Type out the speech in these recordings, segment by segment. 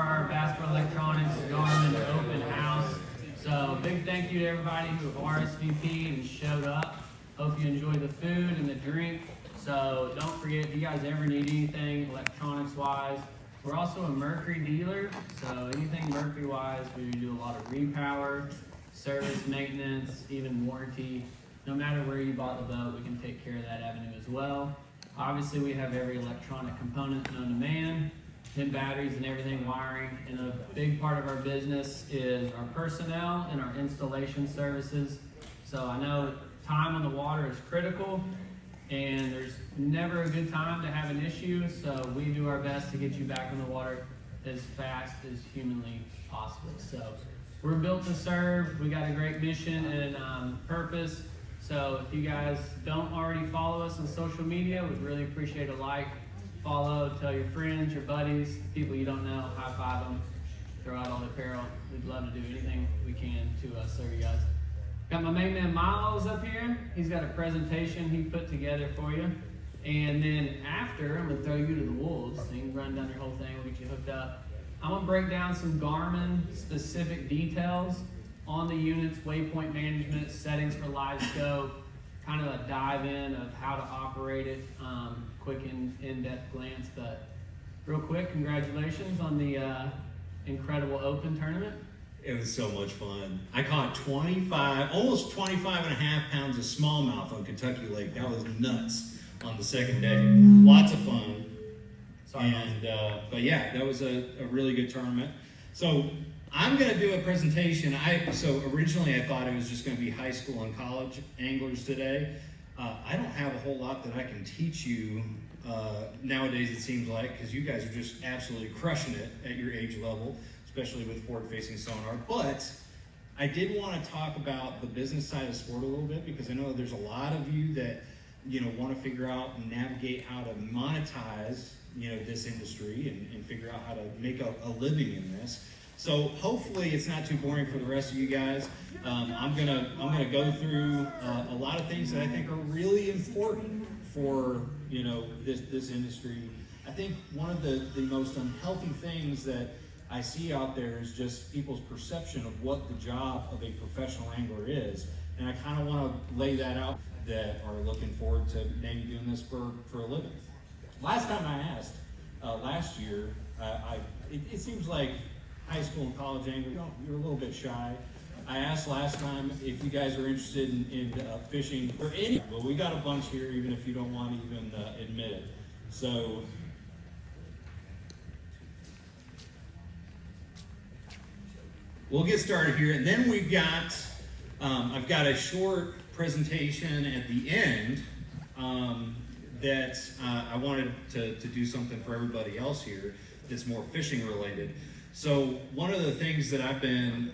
our basketball electronics, Garmin Open House. So big thank you to everybody who RSVP'd and showed up. Hope you enjoy the food and the drink. So don't forget, if you guys ever need anything electronics-wise, we're also a Mercury dealer. So anything Mercury-wise, we do a lot of repower, service, maintenance, even warranty. No matter where you bought the boat, we can take care of that avenue as well. Obviously, we have every electronic component known to man, and batteries and everything, wiring. And a big part of our business is our personnel and our installation services. So I know time on the water is critical, and there's never a good time to have an issue. So we do our best to get you back on the water as fast as humanly possible. So we're built to serve. We got a great mission and purpose. So if you guys don't already follow us on social media, we'd really appreciate a like, follow, tell your friends, your buddies, people you don't know, high five them, throw out all the apparel. We'd love to do anything we can to serve you guys. Got my main man Miles up here. He's got a presentation he put together for you. And then after, I'm gonna throw you to the wolves. So you can run down your whole thing, we'll get you hooked up. I'm gonna break down some Garmin specific details on the units, waypoint management, settings for live scope, kind of a dive in of how to operate it, quick in-depth glance. But real quick, congratulations on the incredible Open tournament. It was so much fun. I caught almost 25 and a half pounds of smallmouth on Kentucky Lake. That was nuts on the second day. Lots of fun. But yeah, that was a really good tournament. So I'm going to do a presentation. So originally I thought it was just going to be high school and college anglers today. I don't have a whole lot that I can teach you nowadays, it seems like, because you guys are just absolutely crushing it at your age level, especially with forward-facing sonar. But I did want to talk about the business side of sport a little bit, because I know there's a lot of you that want to figure out and navigate how to monetize this industry and figure out how to make a living in this. So hopefully it's not too boring for the rest of you guys. I'm gonna go through a lot of things that I think are really important for this industry. I think one of the most unhealthy things that I see out there is just people's perception of what the job of a professional angler is, and I kind of want to lay that out that are looking forward to maybe doing this for a living. Last time I asked, last year, it seems like high school and college anglers, you're a little bit shy. I asked last time if you guys are interested in fishing for any. Well, we got a bunch here, even if you don't want to even admit it. So we'll get started here, and then we've got. I've got a short presentation at the end that I wanted to do something for everybody else here that's more fishing related. So one of the things that I've been,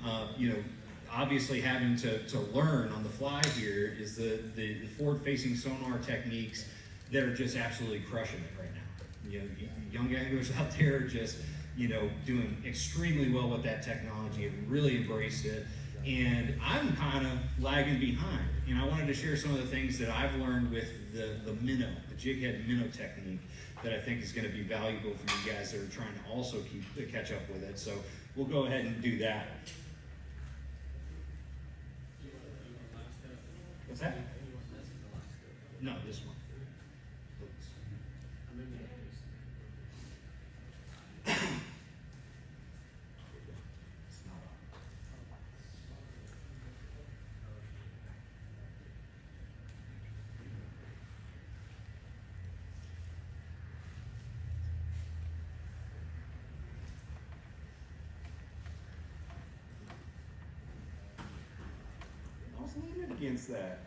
obviously having to learn on the fly here is the forward-facing sonar techniques that are just absolutely crushing it right now. Young anglers out there are just, doing extremely well with that technology and really embraced it. And I'm kind of lagging behind. And I wanted to share some of the things that I've learned with the minnow, the jig head minnow technique, that I think is going to be valuable for you guys that are trying to also catch up with it. So we'll go ahead and do that. What's that? No, this one. I was leaning against that.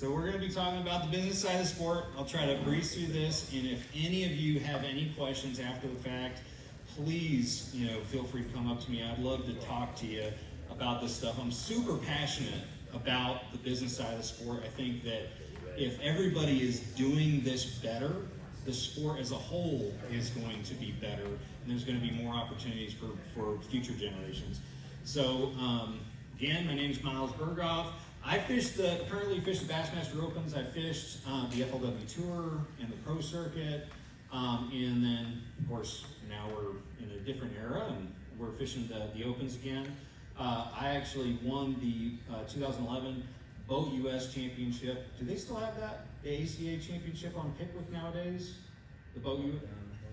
So we're going to be talking about the business side of sport. I'll try to breeze through this, and if any of you have any questions after the fact, please, feel free to come up to me. I'd love to talk to you about this stuff. I'm super passionate about the business side of the sport. I think that if everybody is doing this better, the sport as a whole is going to be better, and there's going to be more opportunities for future generations. So again, my name is Miles Burghoff. I currently fish the Bassmaster Opens. I fished the FLW Tour and the Pro Circuit, and then of course now we're in a different era and we're fishing the Opens again. I actually won the 2011 Boat US Championship. Do they still have that? The ACA Championship on Pickwick nowadays? The Boat US?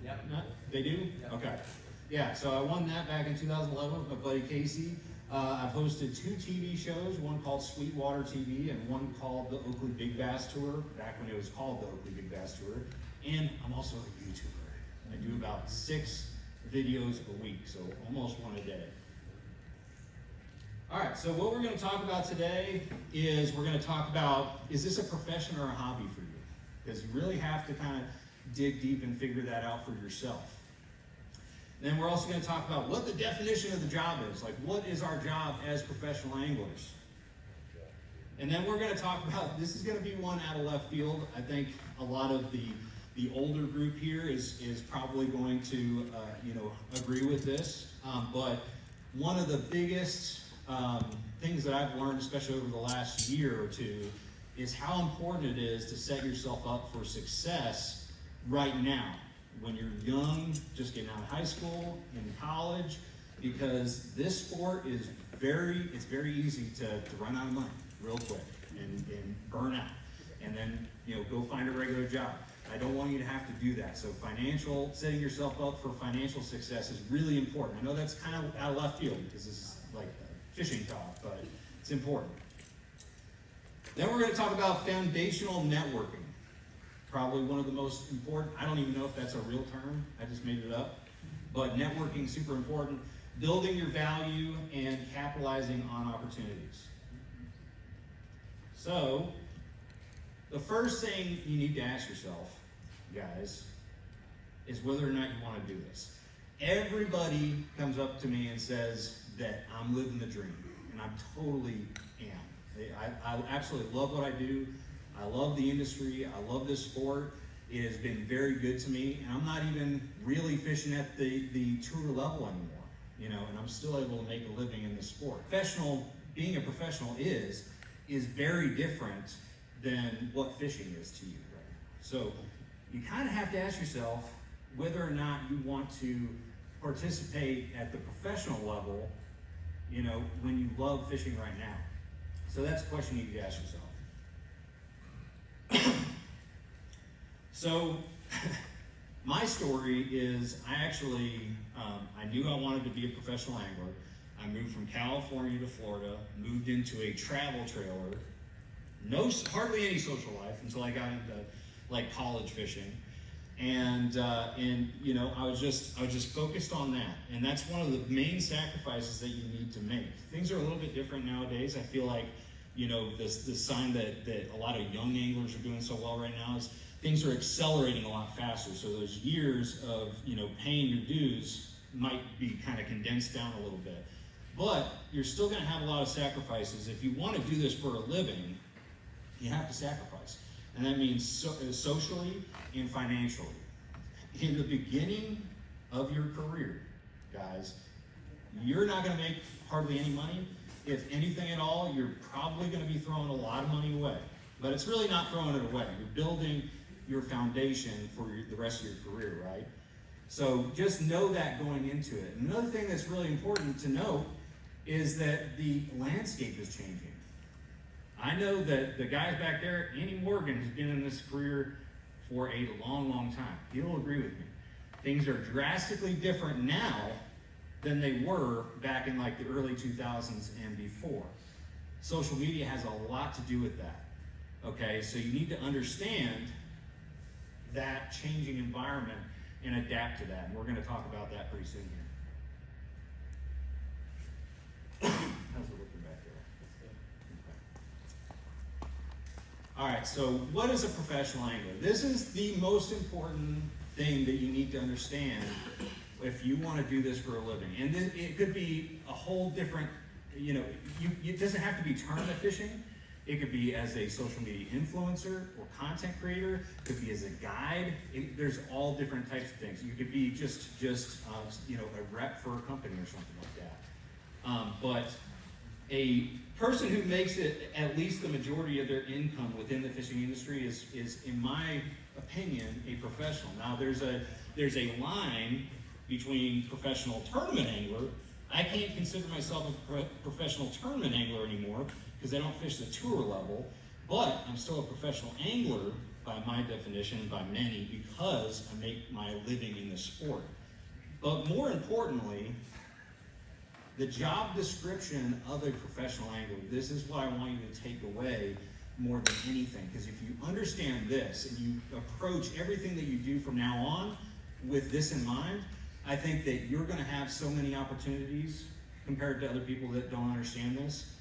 Yep. They do? Yep. Okay. Yeah, so I won that back in 2011 with my buddy Casey. I've hosted 2 TV shows, one called Sweetwater TV and one called the Oakley Big Bass Tour, back when it was called the Oakley Big Bass Tour. And I'm also a YouTuber. I do about 6 videos a week, so almost one a day. All right, so what we're going to talk about today is we're going to talk about, is this a profession or a hobby for you? Because you really have to kind of dig deep and figure that out for yourself. Then we're also going to talk about what the definition of the job is. Like, what is our job as professional anglers? And then we're going to talk about, this is going to be one out of left field. I think a lot of the older group here is probably going to, agree with this. But one of the biggest things that I've learned, especially over the last year or two, is how important it is to set yourself up for success right now. When you're young, just getting out of high school, in college, because this sport is very easy to run out of money real quick and burn out. And then, go find a regular job. I don't want you to have to do that. So setting yourself up for financial success is really important. I know that's kind of out of left field because this is like fishing talk, but it's important. Then we're going to talk about foundational networking. Probably one of the most important, I don't even know if that's a real term, I just made it up, but networking is super important. Building your value and capitalizing on opportunities. So, the first thing you need to ask yourself, guys, is whether or not you want to do this. Everybody comes up to me and says that I'm living the dream, and I totally am. I absolutely love what I do. I love the industry. I love this sport. It has been very good to me, and I'm not even really fishing at the tour level anymore, and I'm still able to make a living in this sport. Being a professional is very different than what fishing is to you, right? So you kind of have to ask yourself whether or not you want to participate at the professional level, when you love fishing right now. So that's a question you need to ask yourself. So, my story is I knew I wanted to be a professional angler. I moved from California to Florida, moved into a travel trailer, hardly any social life until I got into like college fishing. And I was just focused on that. And that's one of the main sacrifices that you need to make. Things are a little bit different nowadays. I feel like, this sign that a lot of young anglers are doing so well right now is things are accelerating a lot faster. So those years of, paying your dues might be kind of condensed down a little bit. But you're still going to have a lot of sacrifices. If you want to do this for a living, you have to sacrifice. And that means socially and financially. In the beginning of your career, guys, you're not going to make hardly any money. If anything at all, you're probably going to be throwing a lot of money away. But it's really not throwing it away. You're building your foundation for the rest of your career, right? So just know that going into it. Another thing that's really important to know is that the landscape is changing. I know that the guys back there, Andy Morgan has been in this career for a long, long time. He'll agree with me. Things are drastically different now than they were back in like the early 2000s and before. Social media has a lot to do with that. Okay, so you need to understand that changing environment and adapt to that. And we're going to talk about that pretty soon here. How's it looking back there? Okay. All right, so what is a professional angler? This is the most important thing that you need to understand if you want to do this for a living. And it could be a whole different, it doesn't have to be tournament fishing. It could be as a social media influencer or content creator. It could be as a guide. There's all different types of things. You could be just a rep for a company or something like that. But a person who makes it at least the majority of their income within the fishing industry is in my opinion, a professional. Now there's a line between professional tournament angler. I can't consider myself a professional tournament angler anymore because I don't fish the tour level, but I'm still a professional angler by my definition, by many, because I make my living in the sport. But more importantly, the job description of a professional angler, this is what I want you to take away more than anything, because if you understand this and you approach everything that you do from now on with this in mind, I think that you're going to have so many opportunities compared to other people that don't understand this.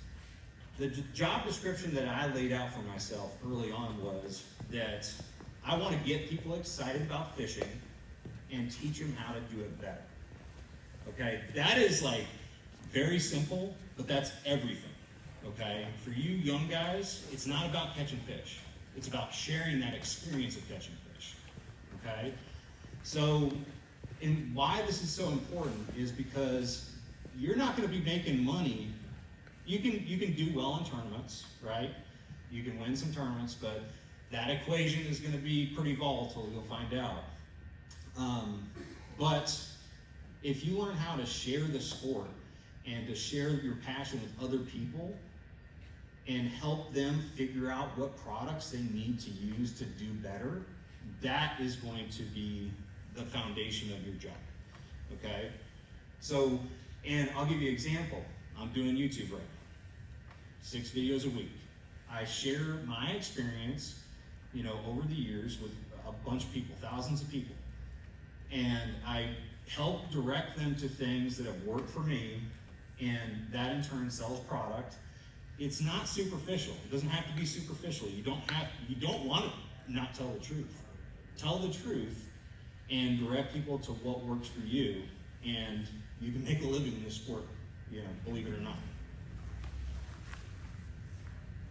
The job description that I laid out for myself early on was that I want to get people excited about fishing and teach them how to do it better. Okay, that is like very simple, but that's everything. Okay, for you young guys, it's not about catching fish. It's about sharing that experience of catching fish. Okay, so and why this is so important is because you're not going to be making money. You can do well in tournaments, right? You can win some tournaments, but that equation is going to be pretty volatile. You'll find out. But if you learn how to share the sport and to share your passion with other people and help them figure out what products they need to use to do better, that is going to be the foundation of your job, okay? So, and I'll give you an example. I'm doing YouTube right now, 6 videos a week. I share my experience, over the years with a bunch of people, thousands of people. And I help direct them to things that have worked for me, and that in turn sells product. It's not superficial. It doesn't have to be superficial. You don't want to not tell the truth. Tell the truth and direct people to what works for you, and you can make a living in this sport, believe it or not.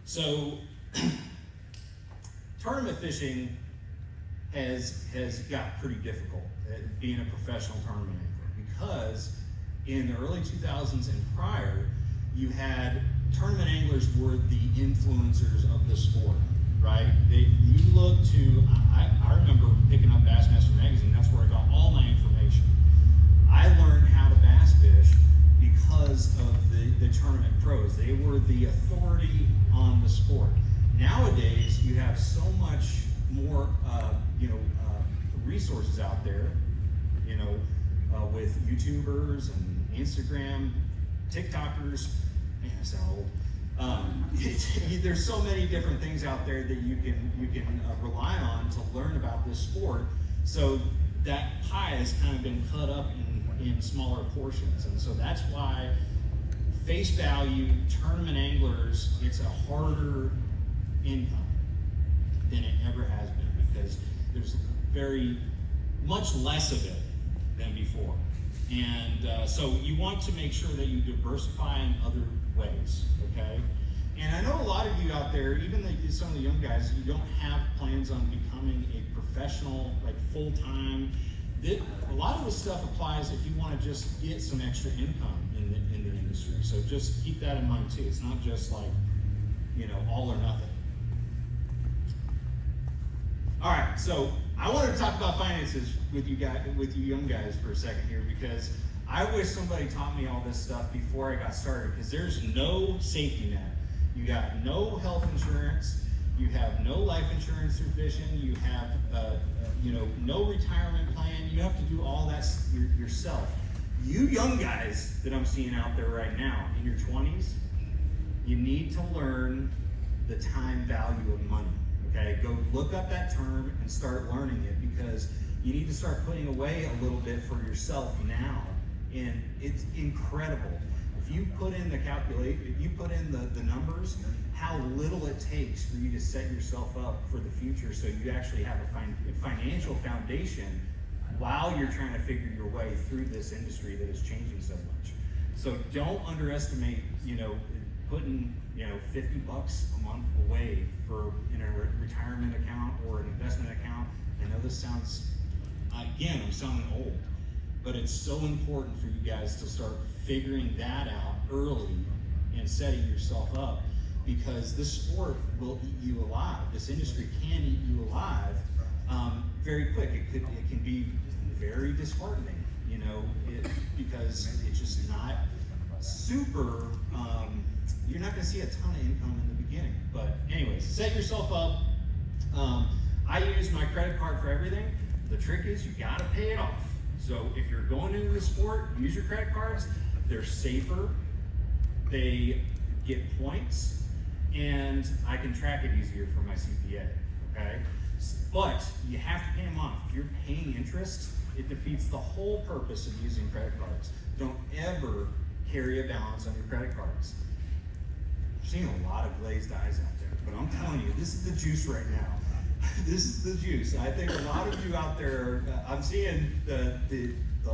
So, tournament fishing has got pretty difficult at being a professional tournament angler, because in the early 2000s and prior, you had tournament anglers were the influencers of the sport, right? You look to, I remember picking up Bassmaster Magazine. That's where I got all my information. I learned how to bass fish because of the tournament pros. They were the authority on the sport. Nowadays, you have so much more, resources out there, with YouTubers and Instagram, TikTokers. Man, I sound old. There's so many different things out there that you can rely on to learn about this sport. So that pie has kind of been cut up in smaller portions, and so that's why face value tournament anglers, it's a harder income than it ever has been, because there's very much less of it than before. And so you want to make sure that you diversify in other ways, okay? And I know a lot of you out there, even some of the young guys, you don't have plans on becoming a professional, like full-time. A lot of this stuff applies if you want to just get some extra income in the industry. So just keep that in mind too. It's not just like, all or nothing. All right, so I wanted to talk about finances with you young guys for a second here, because I wish somebody taught me all this stuff before I got started, because there's no safety net. You got no health insurance, you have no life insurance through fishing, you have no retirement plan. You have to do all that yourself. You young guys that I'm seeing out there right now in your 20s, you need to learn the time value of money. Okay, go look up that term and start learning it, because you need to start putting away a little bit for yourself now. And it's incredible. If you put in the numbers, how little it takes for you to set yourself up for the future, so you actually have a financial foundation while you're trying to figure your way through this industry that is changing so much. So don't underestimate, putting, you know, $50 a month away in a retirement account or an investment account. I know this sounds, again, I'm sounding old, but it's so important for you guys to start figuring that out early and setting yourself up, because this sport will eat you alive. This industry can eat you alive very quick. It can be very disheartening, you know, because it's just not super, you're not gonna see a ton of income in the beginning. But anyways, set yourself up. I use my credit card for everything. The trick is you gotta pay it off. So if you're going into the sport, use your credit cards. They're safer, they get points, and I can track it easier for my CPA, okay? But you have to pay them off. If you're paying interest, it defeats the whole purpose of using credit cards. Don't ever carry a balance on your credit cards. I've seen a lot of glazed eyes out there, but I'm telling you, this is the juice right now. This is the juice. I think a lot of you out there, I'm seeing the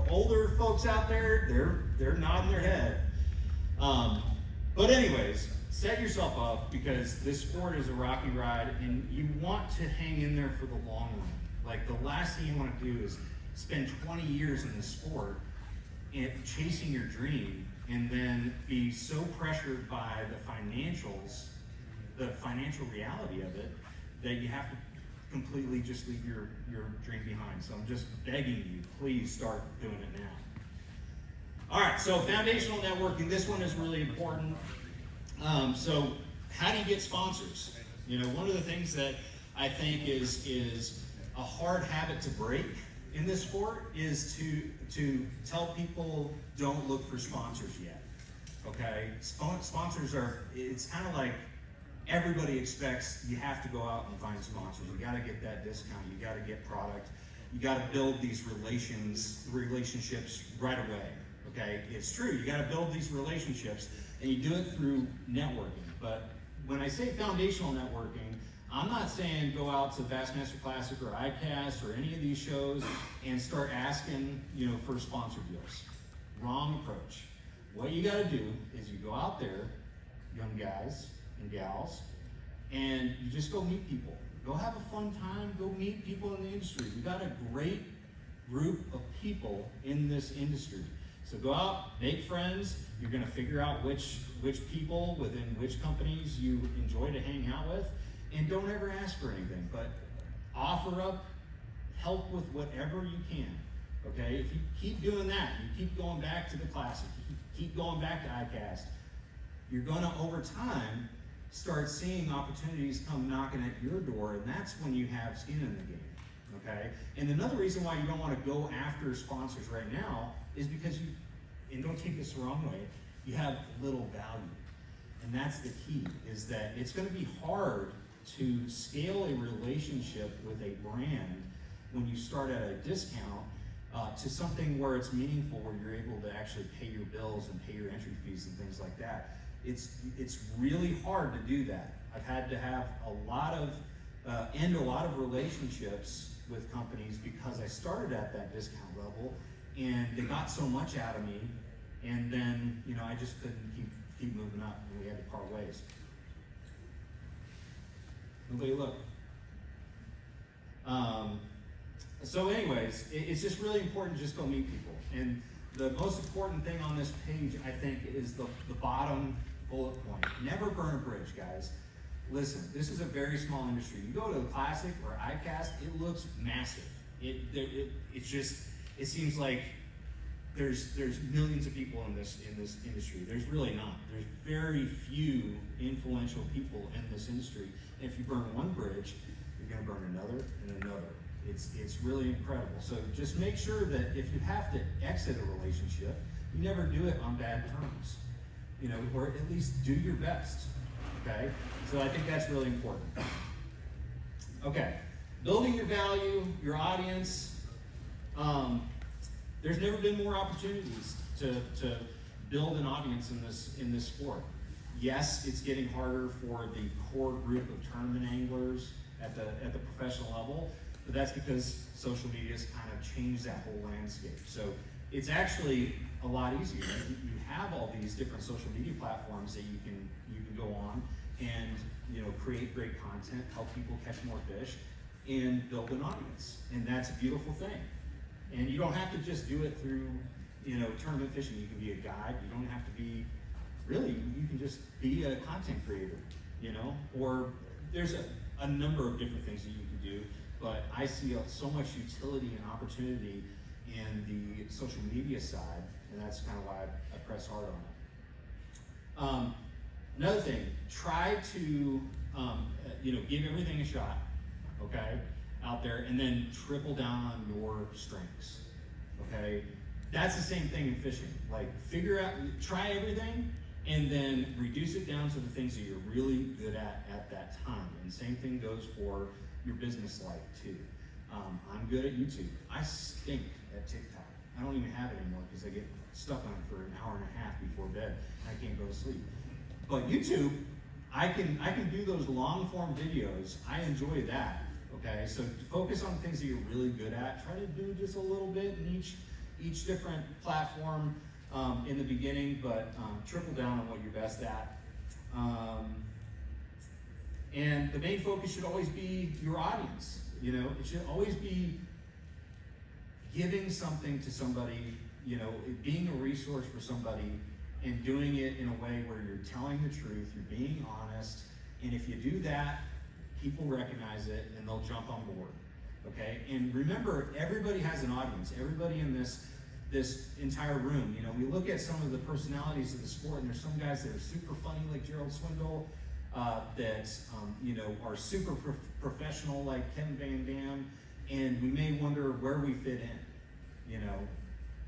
older folks out there, they're nodding their head. But anyways, set yourself up, because this sport is a rocky ride, and you want to hang in there for the long run. Like, the last thing you want to do is spend 20 years in the sport and chasing your dream, and then be so pressured by the financials, the financial reality of it, that you have to completely just leave your dream behind. So I'm just begging you, please start doing it now. All right, so foundational networking, this one is really important. So how do you get sponsors? You know, one of the things that I think is a hard habit to break in this sport is to tell people don't look for sponsors yet, okay? Sponsors it's kind of like everybody expects you have to go out and find sponsors. You gotta get that discount, you gotta get product, you gotta build these relationships right away, okay? It's true, you gotta build these relationships, and you do it through networking. But when I say foundational networking, I'm not saying go out to Bassmaster Classic or ICAST or any of these shows and start asking, you know, for sponsor deals. Wrong approach. What you gotta do is you go out there, young guys and gals, and you just go meet people. Go have a fun time, go meet people in the industry. We got a great group of people in this industry. So go out, make friends. You're gonna figure out which people within which companies you enjoy to hang out with, and don't ever ask for anything, but offer up help with whatever you can, okay? If you keep doing that, you keep going back to the Classic, you keep going back to ICAST, you're gonna, over time, start seeing opportunities come knocking at your door, and that's when you have skin in the game, okay? And another reason why you don't wanna go after sponsors right now is because you, and don't take this the wrong way, you have little value. And that's the key, is that it's gonna be hard to scale a relationship with a brand when you start at a discount to something where it's meaningful, where you're able to actually pay your bills and pay your entry fees and things like that. It's really hard to do that. I've had to have end a lot of relationships with companies because I started at that discount level and they got so much out of me, and then, you know, I just couldn't keep moving up, and we had to part ways. Nobody look. So anyways, it's just really important to just go meet people. And the most important thing on this page, I think, is the bottom bullet point. Never burn a bridge, guys. Listen, this is a very small industry. You go to the Classic or ICAST, it looks massive. It seems like there's millions of people in this industry. There's really not. There's very few influential people in this industry. And if you burn one bridge, you're gonna burn another and another. It's really incredible. So just make sure that if you have to exit a relationship, you never do it on bad terms. You know, or at least do your best, okay? So I think that's really important. Okay, building your value, your audience. There's never been more opportunities to build an audience in this sport. Yes, it's getting harder for the core group of tournament anglers at the professional level, but that's because social media has kind of changed that whole landscape. So it's actually a lot easier. You have all these different social media platforms that you can go on and create great content, help people catch more fish, and build an audience. And that's a beautiful thing. And you don't have to just do it through tournament fishing. You can be a guide. You don't have to be you can just be a content creator, or there's a number of different things that you can do. But I see so much utility and opportunity in the social media side, and that's kind of why I press hard on it. Another thing, try to give everything a shot, okay, out there, and then triple down on your strengths, okay? That's the same thing in fishing. Like, try everything, and then reduce it down to the things that you're really good at that time. And the same thing goes for your business life too. I'm good at YouTube. I stink at TikTok. I don't even have it anymore because I get stuck on it for an hour and a half before bed and I can't go to sleep. But YouTube, I can do those long form videos. I enjoy that. Okay, so focus on things that you're really good at. Try to do just a little bit in each different platform in the beginning, but triple down on what you're best at. And the main focus should always be your audience. It should always be giving something to somebody, being a resource for somebody, and doing it in a way where you're telling the truth, you're being honest, and if you do that, people recognize it and they'll jump on board. Okay? And remember, everybody has an audience. Everybody in this entire room. We look at some of the personalities of the sport, and there's some guys that are super funny, like Gerald Swindle, that are super professional, like Kevin Van Dam, and we may wonder where we fit in.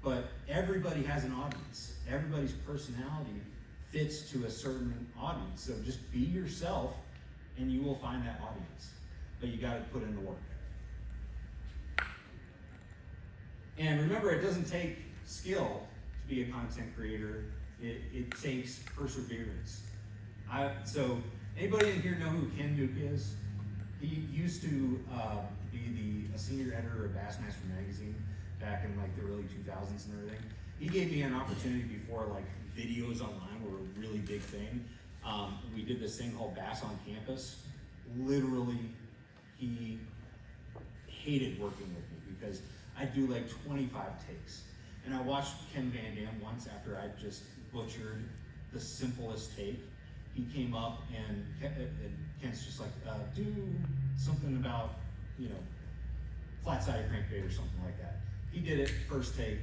But everybody has an audience. Everybody's personality fits to a certain audience. So just be yourself, and you will find that audience. But you got to put in the work. And remember, it doesn't take skill to be a content creator. It takes perseverance. So anybody in here know who Ken Duke is? He used to be a senior editor of Bassmaster magazine back in like the early 2000s and everything. He gave me an opportunity before like videos online were a really big thing. We did this thing called Bass on Campus. Literally, he hated working with me because I do like 25 takes. And I watched Ken Van Dam once after I just butchered the simplest take. He came up and Ken's just like, do something about, flat-sided crankbait or something like that. He did it first take,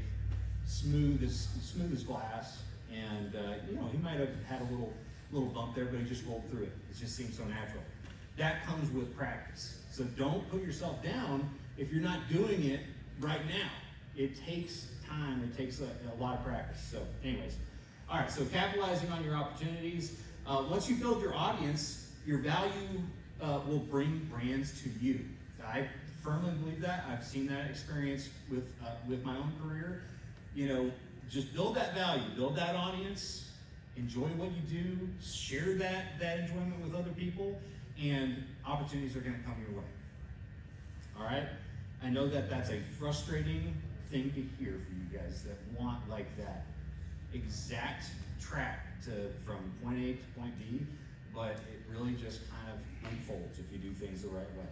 smooth as glass, and he might have had a little bump there, but he just rolled through it. It just seemed so natural. That comes with practice. So don't put yourself down if you're not doing it right now. It takes time, it takes a lot of practice. So anyways, all right, so capitalizing on your opportunities. Once you build your audience, your value will bring brands to you. I firmly believe that. I've seen that experience with my own career. Just build that value, build that audience, enjoy what you do, share that enjoyment with other people, and opportunities are going to come your way. All right? I know that that's a frustrating thing to hear for you guys that want like that exact track from point A to point B, but it really just kind of unfolds if you do things the right way.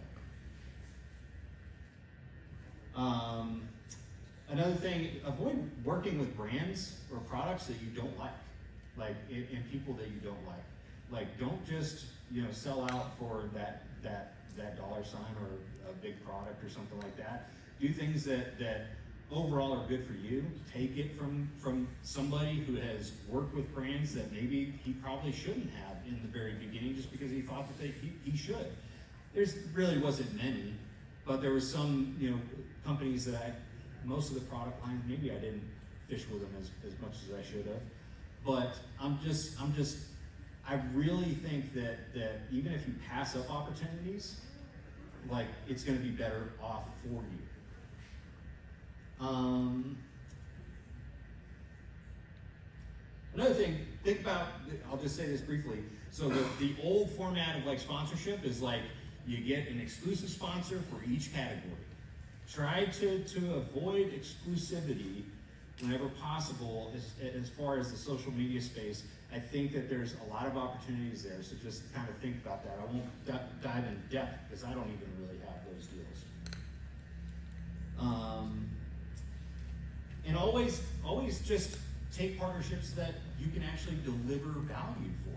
Another thing, avoid working with brands or products that you don't like and people that you don't like. Like, don't just sell out for that dollar sign or a big product or something like that. Do things that overall are good for you. Take it from somebody who has worked with brands that maybe he probably shouldn't have in the very beginning just because he thought that he should. There's really wasn't many, but there was some companies that most of the product lines, maybe I didn't fish with them as much as I should have. But I really think that even if you pass up opportunities, like, it's going to be better off for you. Another thing, think about, I'll just say this briefly. So the old format of like sponsorship is like you get an exclusive sponsor for each category. Try to avoid exclusivity whenever possible, as far as the social media space, I think that there's a lot of opportunities there. So just kind of think about that. I won't dive in depth because I don't even really have those deals. And always just take partnerships that you can actually deliver value for.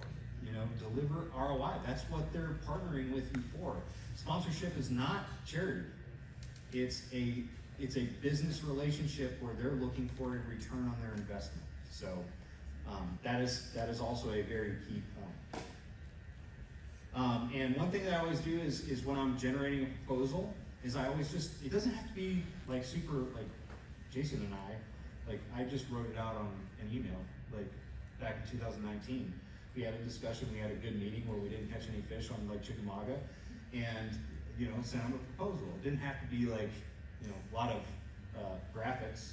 Deliver ROI. That's what they're partnering with you for. Sponsorship is not charity. It's a business relationship where they're looking for a return on their investment. So that is also a very key point. And one thing that I always do is when I'm generating a proposal, is I always it doesn't have to be like super, like Jason and I just wrote it out on an email, like back in 2019. We had a discussion, we had a good meeting where we didn't catch any fish on Lake Chickamauga, and sent them a proposal. It didn't have to be like, a lot of graphics.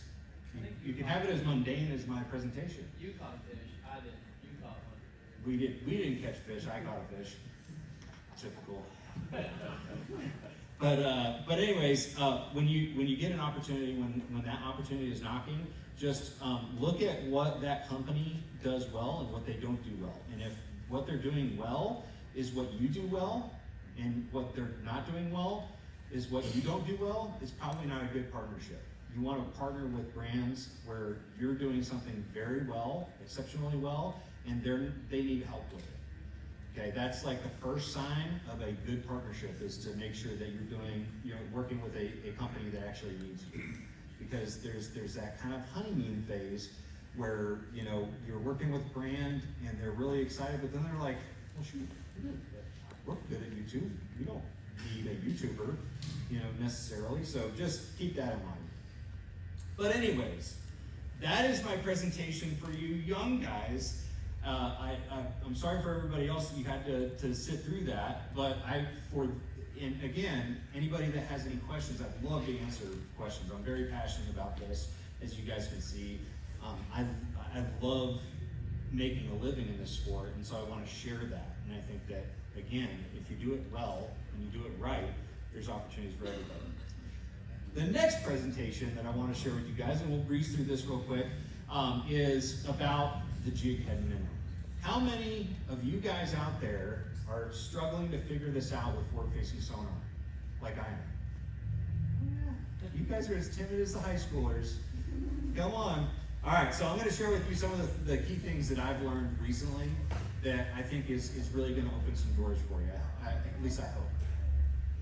You can have it as mundane as my presentation. You caught a fish, I didn't. You caught one. We didn't catch fish, I caught a fish. Typical. But anyways, when you get an opportunity, when that opportunity is knocking, just look at what that company does well and what they don't do well. And if what they're doing well is what you do well, and what they're not doing well is what you don't do well, it's probably not a good partnership. You want to partner with brands where you're doing something very well, exceptionally well, and they need help with it. Okay, that's like the first sign of a good partnership, is to make sure that you're working with a company that actually needs you. Because there's that kind of honeymoon phase where you're working with a brand and they're really excited, but then they're like, well, shoot, we're good at YouTube. We don't need a YouTuber, necessarily. So just keep that in mind. But anyways, that is my presentation for you young guys. I'm sorry for everybody else that you had to sit through that, but and again, anybody that has any questions, I'd love to answer questions. I'm very passionate about this, as you guys can see. I love making a living in this sport, and so I want to share that. And I think that, again, if you do it well and you do it right, there's opportunities for everybody. The next presentation that I want to share with you guys, and we'll breeze through this real quick, is about the jig head minnow. How many of you guys out there are struggling to figure this out with forward-facing sonar, like I am? You guys are as timid as the high schoolers. Come on. All right, so I'm going to share with you some of the key things that I've learned recently that I think is really going to open some doors for you. At least I hope.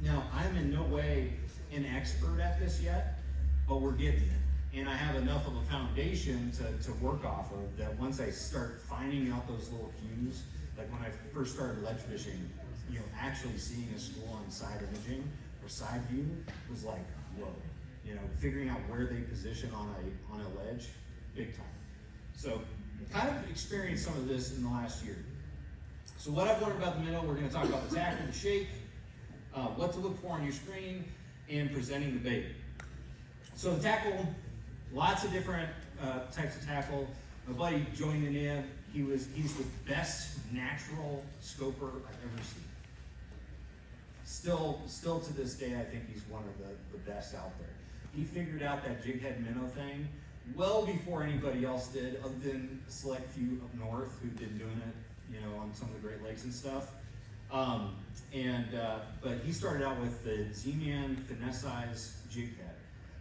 Now, I'm in no way an expert at this yet, but we're getting it. And I have enough of a foundation to work off of that once I start finding out those little cues, like when I first started ledge fishing, actually seeing a school on side imaging or side view was like, whoa. Figuring out where they position on a ledge, big time. So kind of experienced some of this in the last year. So what I've learned about the minnow, we're going to talk about the tackle, the shake, what to look for on your screen, and presenting the bait. So the tackle, lots of different types of tackle. My buddy joined the NIB. He's the best natural scoper I've ever seen. Still to this day, I think he's one of the best out there. He figured out that jig head minnow thing well before anybody else did, other than a select few up north who've been doing it, on some of the Great Lakes and stuff. But he started out with the Z-Man finesse size jig head.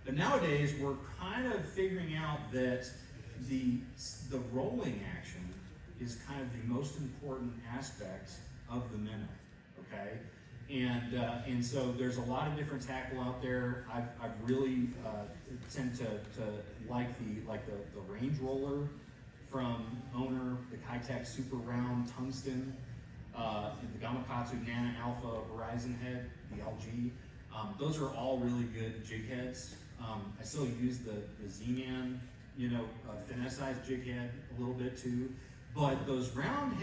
But nowadays, we're kind of figuring out that the rolling action is kind of the most important aspect of the minnow, okay? And so there's a lot of different tackle out there. I've really tend to like the range roller from Owner, the Kitech Super Round Tungsten, the Gamakatsu Nana Alpha Horizon Head, the LG. Those are all really good jig heads. I still use the Z-Man, finesse size jig head a little bit too. But those round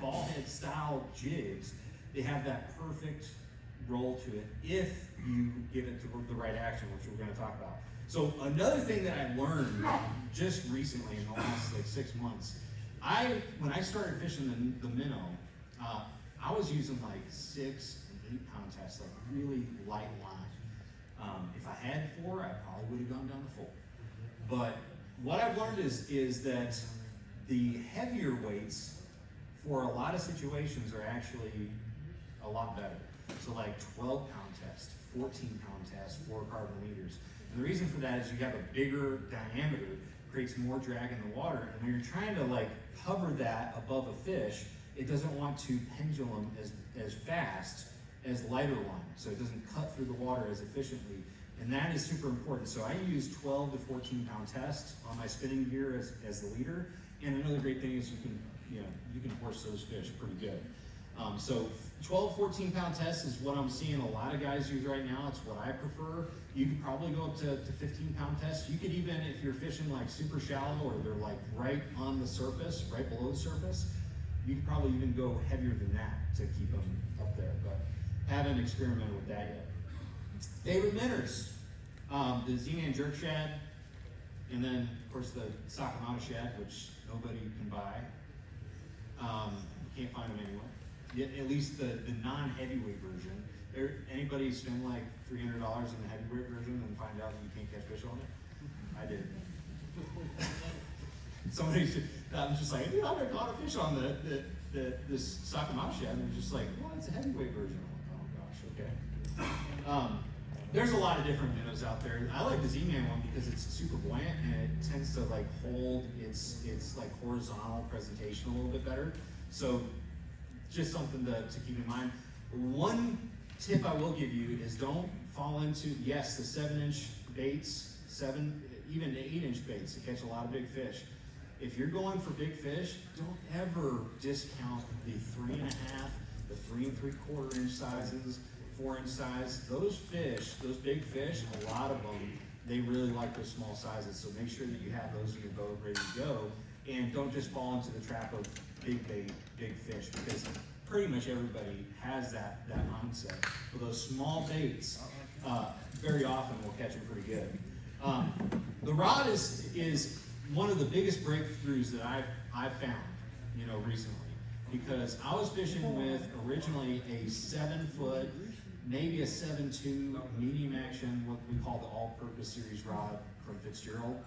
ball head style jigs, they have that perfect roll to it if you give it the right action, which we're going to talk about. So another thing that I learned just recently in the last 6 months, when I started fishing the minnow, I was using 6 and 8 pound tests, really light line. If I had 4, I probably would have gone down to 4. But what I've learned is that the heavier weights for a lot of situations are actually a lot better. So like 12-pound test, 14-pound test, 4 carbon liters. And the reason for that is you have a bigger diameter, creates more drag in the water, and when you're trying to like hover that above a fish, it doesn't want to pendulum as fast as lighter line, so it doesn't cut through the water as efficiently. And that is super important. So I use 12 to 14-pound tests on my spinning gear as the leader. And another great thing is you can horse those fish pretty good. So 12, 14-pound test is what I'm seeing a lot of guys use right now. It's what I prefer. You could probably go up to 15-pound tests. You could even, if you're fishing like super shallow or they're like right on the surface, right below the surface, you could probably even go heavier than that to keep them up there. But haven't experimented with that yet. Favorite minnows, the Z-Man jerk shad, and then of course the Sakamata shad, which nobody can buy. You can't find them anywhere. At least the non-heavyweight version. Anybody spend like $300 on the heavyweight version and find out that you can't catch fish on it? I did. I'm just like, dude, I caught a fish on this Sakamata shad, and they're just like, well, it's a heavyweight version. I'm like, oh gosh, okay. There's a lot of different minnows out there. I like the Z-Man one because it's super buoyant and it tends to like hold its like horizontal presentation a little bit better. So just something to keep in mind. One tip I will give you is don't fall into, yes, the 7-inch baits, even the 8-inch baits to catch a lot of big fish. If you're going for big fish, don't ever discount the 3.5, the 3 3/4 inch sizes, 4-inch size. Those fish, those big fish, a lot of them, they really like those small sizes. So make sure that you have those in your boat ready to go, and don't just fall into the trap of big bait, big fish, because pretty much everybody has that mindset. But those small baits, very often will catch them pretty good. The rod is one of the biggest breakthroughs that I've found, recently, because I was fishing with originally a 7-foot, maybe a 7.2 medium action, what we call the all-purpose series rod from Fitzgerald.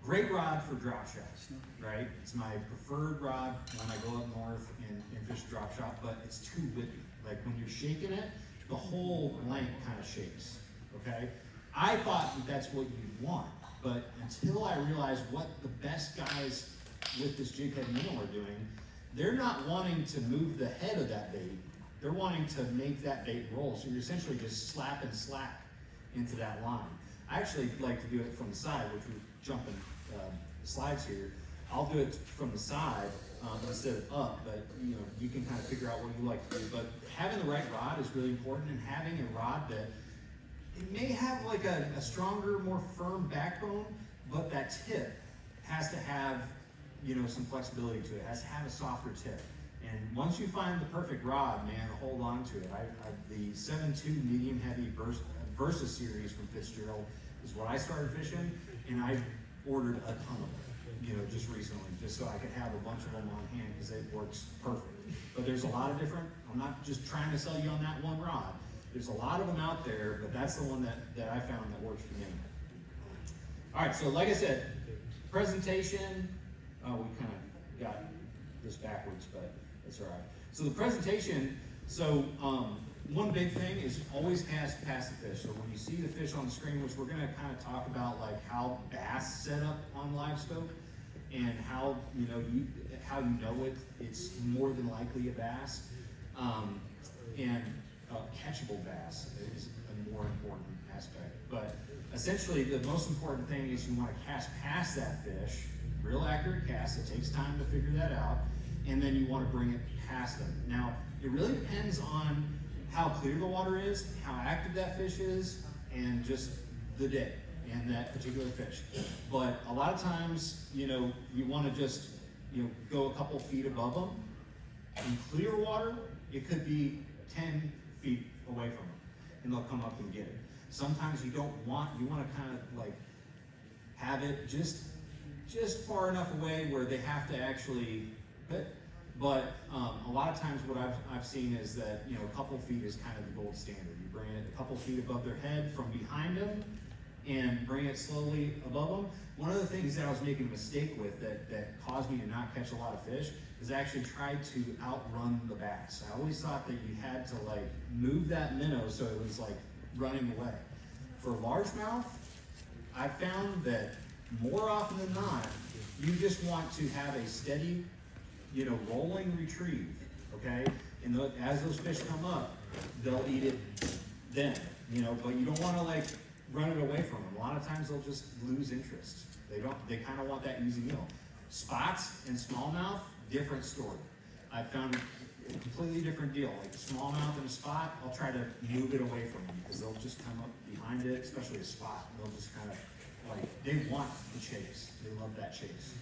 Great rod for drop shots, right? It's my preferred rod when I go up north and fish drop shot, but it's too whippy. Like when you're shaking it, the whole length kind of shakes, okay? I thought that's what you want, but until I realized what the best guys with this jig head minnow are doing, they're not wanting to move the head of that bait. They're wanting to make that bait roll. So you're essentially just slapping slack into that line. I actually like to do it from the side, which we're jumping slides here. I'll do it from the side instead of up, but you can kind of figure out what you like to do. But having the right rod is really important, and having a rod that it may have like a stronger, more firm backbone, but that tip has to have some flexibility to it. It has to have a softer tip. And once you find the perfect rod, man, hold on to it. The 7.2 medium heavy Versa series from Fitzgerald is what I started fishing, and I ordered a ton of them, just recently, just so I could have a bunch of them on hand because it works perfect. But there's a lot of different, I'm not just trying to sell you on that one rod. There's a lot of them out there, but that's the one that I found that works for me. All right, so like I said, presentation, we kind of got this backwards, but it's all right. So the presentation, one big thing is always cast past the fish. So when you see the fish on the screen, which we're gonna kind of talk about like how bass set up on live scope and how it's more than likely a bass. And catchable bass is a more important aspect. But essentially the most important thing is you want to cast past that fish, real accurate cast. It takes time to figure that out. And then you want to bring it past them. Now, it really depends on how clear the water is, how active that fish is, and just the day and that particular fish. But a lot of times, you want to just, go a couple feet above them. In clear water, it could be 10 feet away from them, and they'll come up and get it. Sometimes you want to kind of like have it just far enough away where they have to actually hit. But a lot of times what I've seen is that, a couple feet is kind of the gold standard. You bring it a couple feet above their head from behind them, and bring it slowly above them. One of the things that I was making a mistake with that caused me to not catch a lot of fish is I actually tried to outrun the bass. I always thought that you had to like move that minnow so it was like running away. For largemouth, I found that more often than not, you just want to have a steady, rolling retrieve, okay? And as those fish come up, they'll eat it then, but you don't want to like run it away from them. A lot of times they'll just lose interest. They kind of want that easy meal. Spots and smallmouth, different story. I found a completely different deal. Like a smallmouth and a spot, I'll try to move it away from them because they'll just come up behind it, especially a spot. They'll just kind of they want the chase. They love that chase.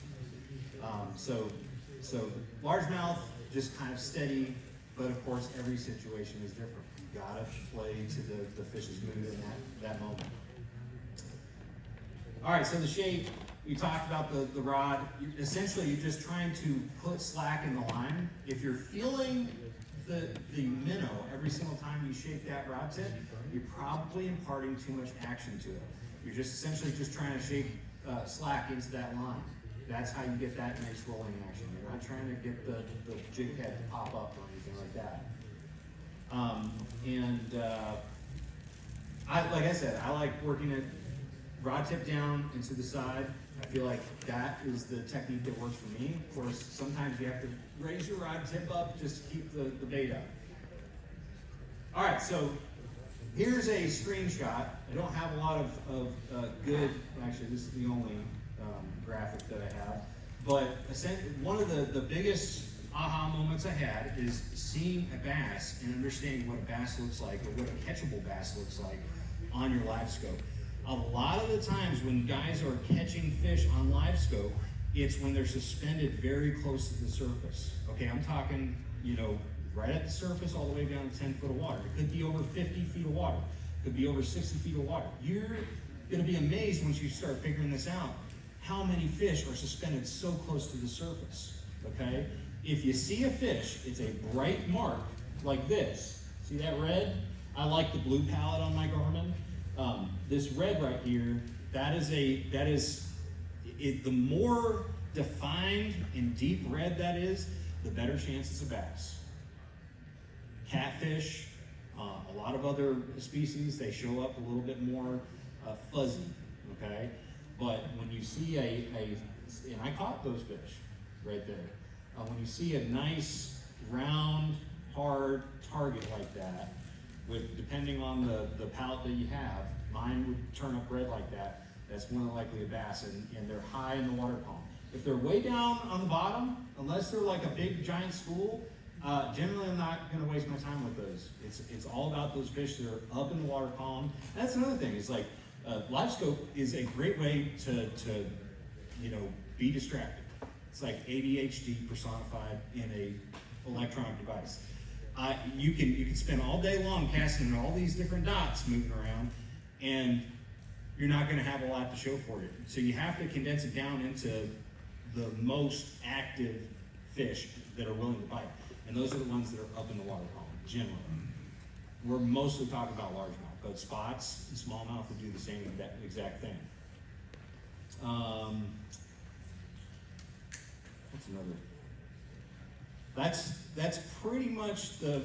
So largemouth, just kind of steady, but of course every situation is different. You gotta play to the fish's mood in that moment. All right, so the shape, we talked about the rod. Essentially, you're just trying to put slack in the line. If you're feeling the minnow every single time you shake that rod tip, you're probably imparting too much action to it. You're just essentially just trying to shake slack into that line. That's how you get that nice rolling action. You're not trying to get the jig head to pop up or anything like that. Like I said, I like working it rod tip down and to the side. I feel like that is the technique that works for me. Of course, sometimes you have to raise your rod tip up just to keep the bait up. All right, so here's a screenshot. I don't have a lot of good, actually this is the only graphic that I have, but one of the biggest aha moments I had is seeing a bass and understanding what a bass looks like or what a catchable bass looks like on your live scope. A lot of the times when guys are catching fish on live scope, it's when they're suspended very close to the surface. Okay, I'm talking, right at the surface all the way down to 10 foot of water. It could be over 50 feet of water. It could be over 60 feet of water. You're gonna be amazed once you start figuring this out, how many fish are suspended so close to the surface, okay? If you see a fish, it's a bright mark like this. See that red? I like the blue palette on my Garmin. This red right here, the more defined and deep red that is, the better chance it's a bass. Catfish, a lot of other species, they show up a little bit more fuzzy, okay? But when you see and I caught those fish right there. When you see a nice, round, hard target like that, depending on the palette that you have, mine would turn up red like that, that's more than likely a bass, and they're high in the water column. If they're way down on the bottom, unless they're like a big giant school, generally I'm not gonna waste my time with those. It's all about those fish that are up in the water column. That's another thing, it's like, live scope is a great way to be distracted. It's like ADHD personified in a electronic device. You can spend all day long casting all these different dots moving around, and you're not going to have a lot to show for it. So you have to condense it down into the most active fish that are willing to bite, and those are the ones that are up in the water column, generally. We're mostly talking about largemouth, but spots and smallmouth will do the same exact thing. What's another? That's pretty much the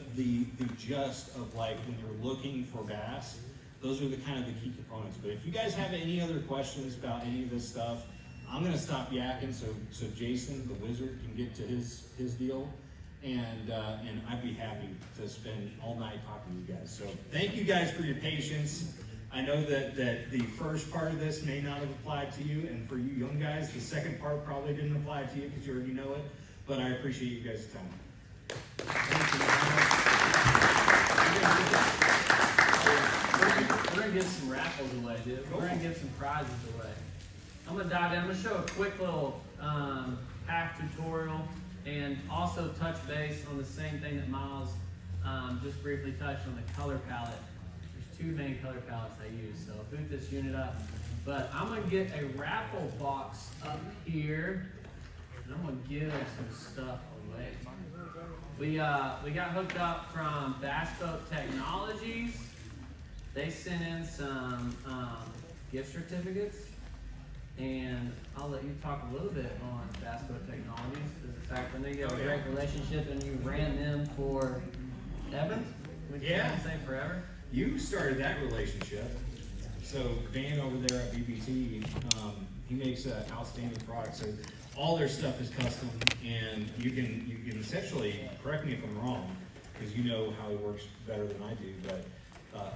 gist of like when you're looking for bass. Those are the kind of the key components. But if you guys have any other questions about any of this stuff, I'm gonna stop yakking so Jason, the wizard, can get to his deal. And I'd be happy to spend all night talking to you guys. So thank you guys for your patience. I know that the first part of this may not have applied to you, and for you young guys, the second part probably didn't apply to you because you already know it, but I appreciate you guys' time. We're gonna give some raffles away, dude. We're gonna give some prizes away. I'm gonna dive in. I'm gonna show a quick little hack tutorial and also touch base on the same thing that Miles just briefly touched on, the color palette. There's two main color palettes I use, so I'll boot this unit up. But I'm gonna get a raffle box up here, and I'm gonna give some stuff away. We got hooked up from Bass Boat Technologies. They sent in some gift certificates. And I'll let you talk a little bit on Bass Boat Technologies. In fact, I know you have a great relationship and you ran them for ever. Would you say forever? You started that relationship. So Dan over there at BBT, he makes outstanding products. So all their stuff is custom, and you can essentially, correct me if I'm wrong, because you know how he works better than I do, but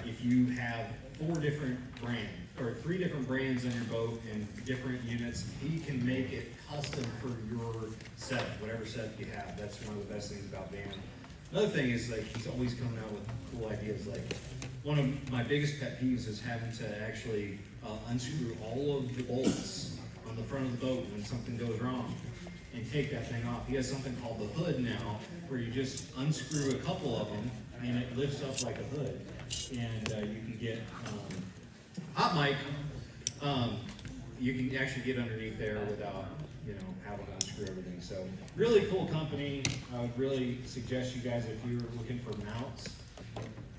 if you have 4 different brands, or 3 different brands on your boat and different units, he can make it custom for your setup, whatever setup you have. That's one of the best things about Dan. Another thing is, like, he's always coming out with cool ideas. Like, one of my biggest pet peeves is having to actually unscrew all of the bolts on the front of the boat when something goes wrong and take that thing off. He has something called the hood now, where you just unscrew a couple of them and it lifts up like a hood. And you can get hot mic. You can actually get underneath there without, having to unscrew everything. So really cool company. I would really suggest you guys, if you're looking for mounts,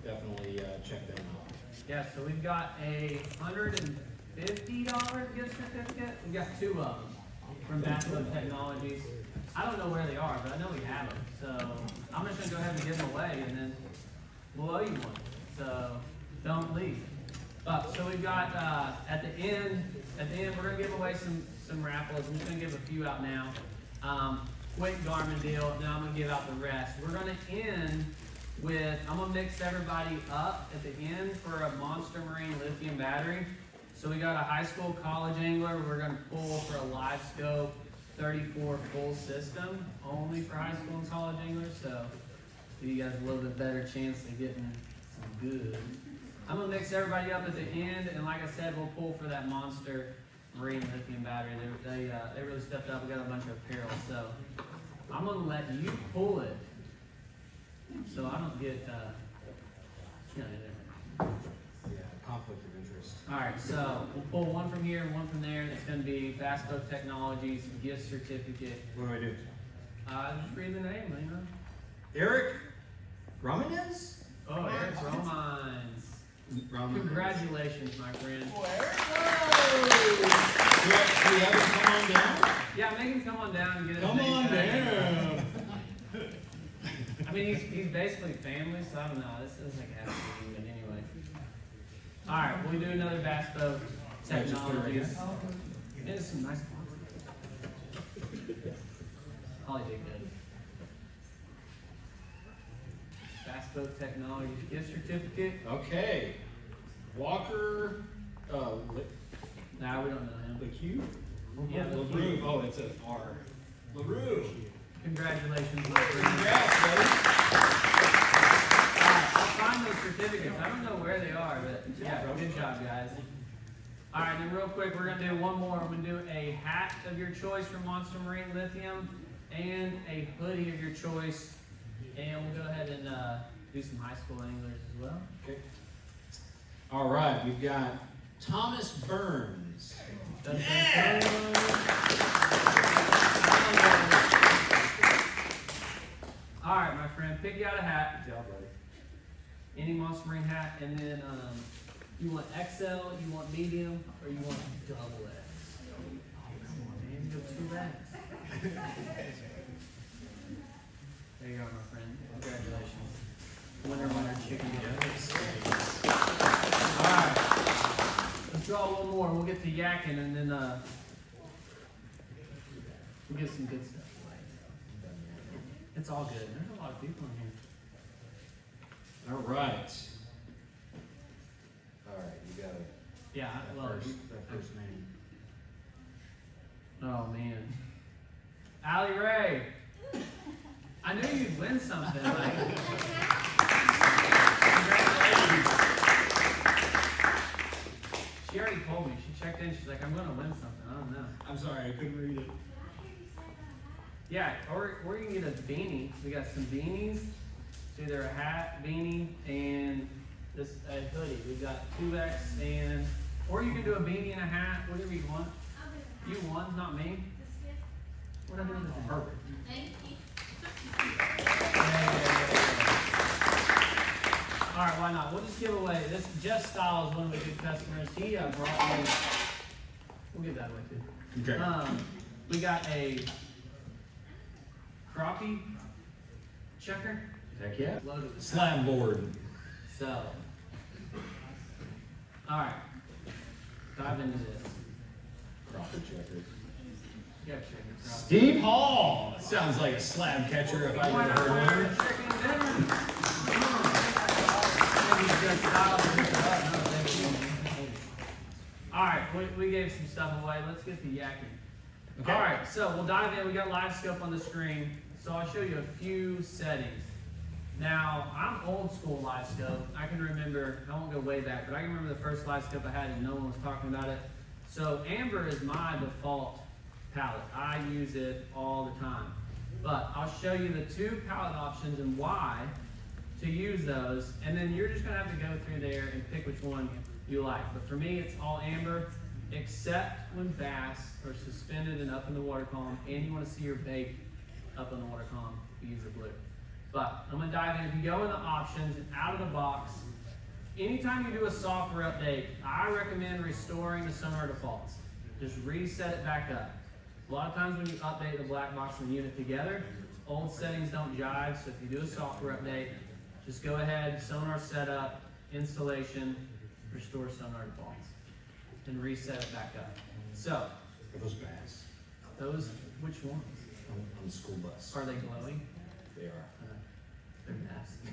definitely check them out. Yeah, so we've got a $150 gift certificate. We've got 2 of them from Bass Boat Technologies. I don't know where they are, but I know we have them. So I'm just gonna go ahead and give them away, and then we'll owe you one. So don't leave. So we've got at the end we're gonna give away some raffles. I'm just gonna give a few out now. Quick Garmin deal. Now I'm gonna give out the rest. We're gonna end with, I'm gonna mix everybody up at the end for a Monster Marine lithium battery. So we got a high school college angler. We're gonna pull for a live scope 34 full system only for high school and college anglers. So give you guys a little bit better chance of getting some good. I'm gonna mix everybody up at the end, and like I said, we'll pull for that Monster Marine lithium battery. They really stepped up. We got a bunch of apparel, so I'm gonna let you pull it, so I don't get Conflict of interest. All right, so we'll pull one from here and one from there. It's gonna be Bass Boat Technologies gift certificate. What do I do? Just read the name, Eric Ramirez? Oh, Eric Romines. Congratulations, my friend. Do we have him come on down? Yeah, make him come on down and get his Come name on tag. down. I mean, he's basically family, so I don't know. This is like a happy meeting, but anyway. All right, we'll do another Bass Boat Technologies. There's some nice ones. Holly did good. Bass Boat Technologies gift certificate. Okay. Walker, Nah, we don't know him. LeCue? Yeah, LaRue. Oh, it's an R. LaRue. Congratulations, my friend. Congrats, buddy. All right, I'll find those certificates. I don't know where they are, but yeah, good job, guys. All right, then real quick, we're gonna do one more. We're gonna do a hat of your choice from Monster Marine Lithium and a hoodie of your choice. And we'll go ahead and do some high school anglers as well. Okay. All right, we've got Thomas Burns. Dun, dun, dun. All right, my friend, pick you out a hat. Good job, buddy. Any Monster Marine hat, and then you want XL, you want medium, or you want double X. Oh, come on, man, you go 2X. There you are, my friend. Congratulations. Winner, chicken dinner. All right, let's draw one more. We'll get to yakking, and then we'll get some good stuff. It's all good. There's a lot of people in here. All right. All right, you got it. Yeah, I love it. That first name. Oh man, Allie Ray. I knew you'd win something. Like, congratulations. She already told me. She checked in. She's like, I'm gonna win something. I don't know. I'm sorry, I couldn't read it. Yeah, or you can get a beanie. We got some beanies. It's either a hat, beanie, and this a hoodie. We got 2X and, or you can do a beanie and a hat, whatever you want. You won, not me. What am I doing? Perfect. Thank you. All All right, why not? We'll just give away this. Jeff Style is one of the good customers. He brought me. We'll give that away too. Okay. We got a crappie checker. Heck yeah. Loaded with Slab board. So, all right, dive into this. Crappie checker. You gotta check it out. Steve Hall. Sounds like a slab catcher if I've ever heard one. Chicken dinner. Come on. Maybe Jeff Style will pick it up. No, thank you. All right, we gave some stuff away. Let's get the yakking. Okay. All right, so we'll dive in. We got live scope on the screen. So I'll show you a few settings. Now, I'm old school live scope. I can remember, I won't go way back, but I can remember the first live scope I had and no one was talking about it. So amber is my default palette. I use it all the time. But I'll show you the two palette options and why to use those. And then you're just gonna have to go through there and pick which one you like. But for me, it's all amber, except when bass are suspended and up in the water column and you wanna see your bait up in the water column, you use the blue. But I'm gonna dive in. If you go in the options and out of the box, anytime you do a software update, I recommend restoring the sonar defaults. Just reset it back up. A lot of times when you update the black box and the unit together, old settings don't jive. So if you do a software update, just go ahead, sonar setup, installation, restore sonar defaults, and reset it back up. So, Are those bass? those, which ones? On the school bus. Are they glowing? They are. They're nasty.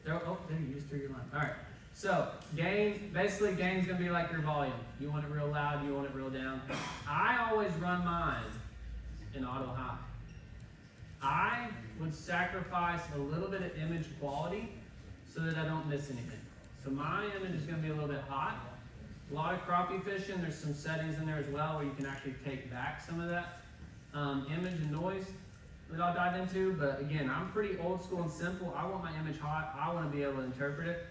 There you just threw your line. All right. So gain, basically gain's gonna be like your volume. You want it real loud, you want it real down. I always run mine in auto high. I would sacrifice a little bit of image quality so that I don't miss anything. So my image is gonna be a little bit hot. A lot of crappie fishing, there's some settings in there as well where you can actually take back some of that image and noise that I'll dive into, but again, I'm pretty old school and simple. I want my image hot. I want to be able to interpret it.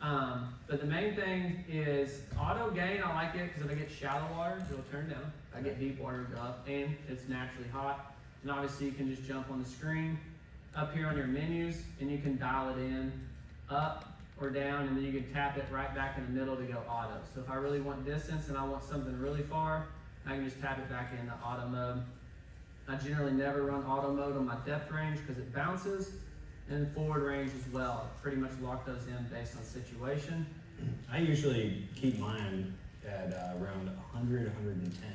But the main thing is auto gain. I like it because if I get shallow water, it'll turn down. If I get deep water, it'll go up, and it's naturally hot. And obviously, you can just jump on the screen up here on your menus, and you can dial it in up or down, and then you can tap it right back in the middle to go auto. So if I really want distance and I want something really far, I can just tap it back into auto mode. I generally never run auto mode on my depth range because it bounces, and forward range as well. Pretty much lock those in based on situation. I usually keep mine at around 100, 110.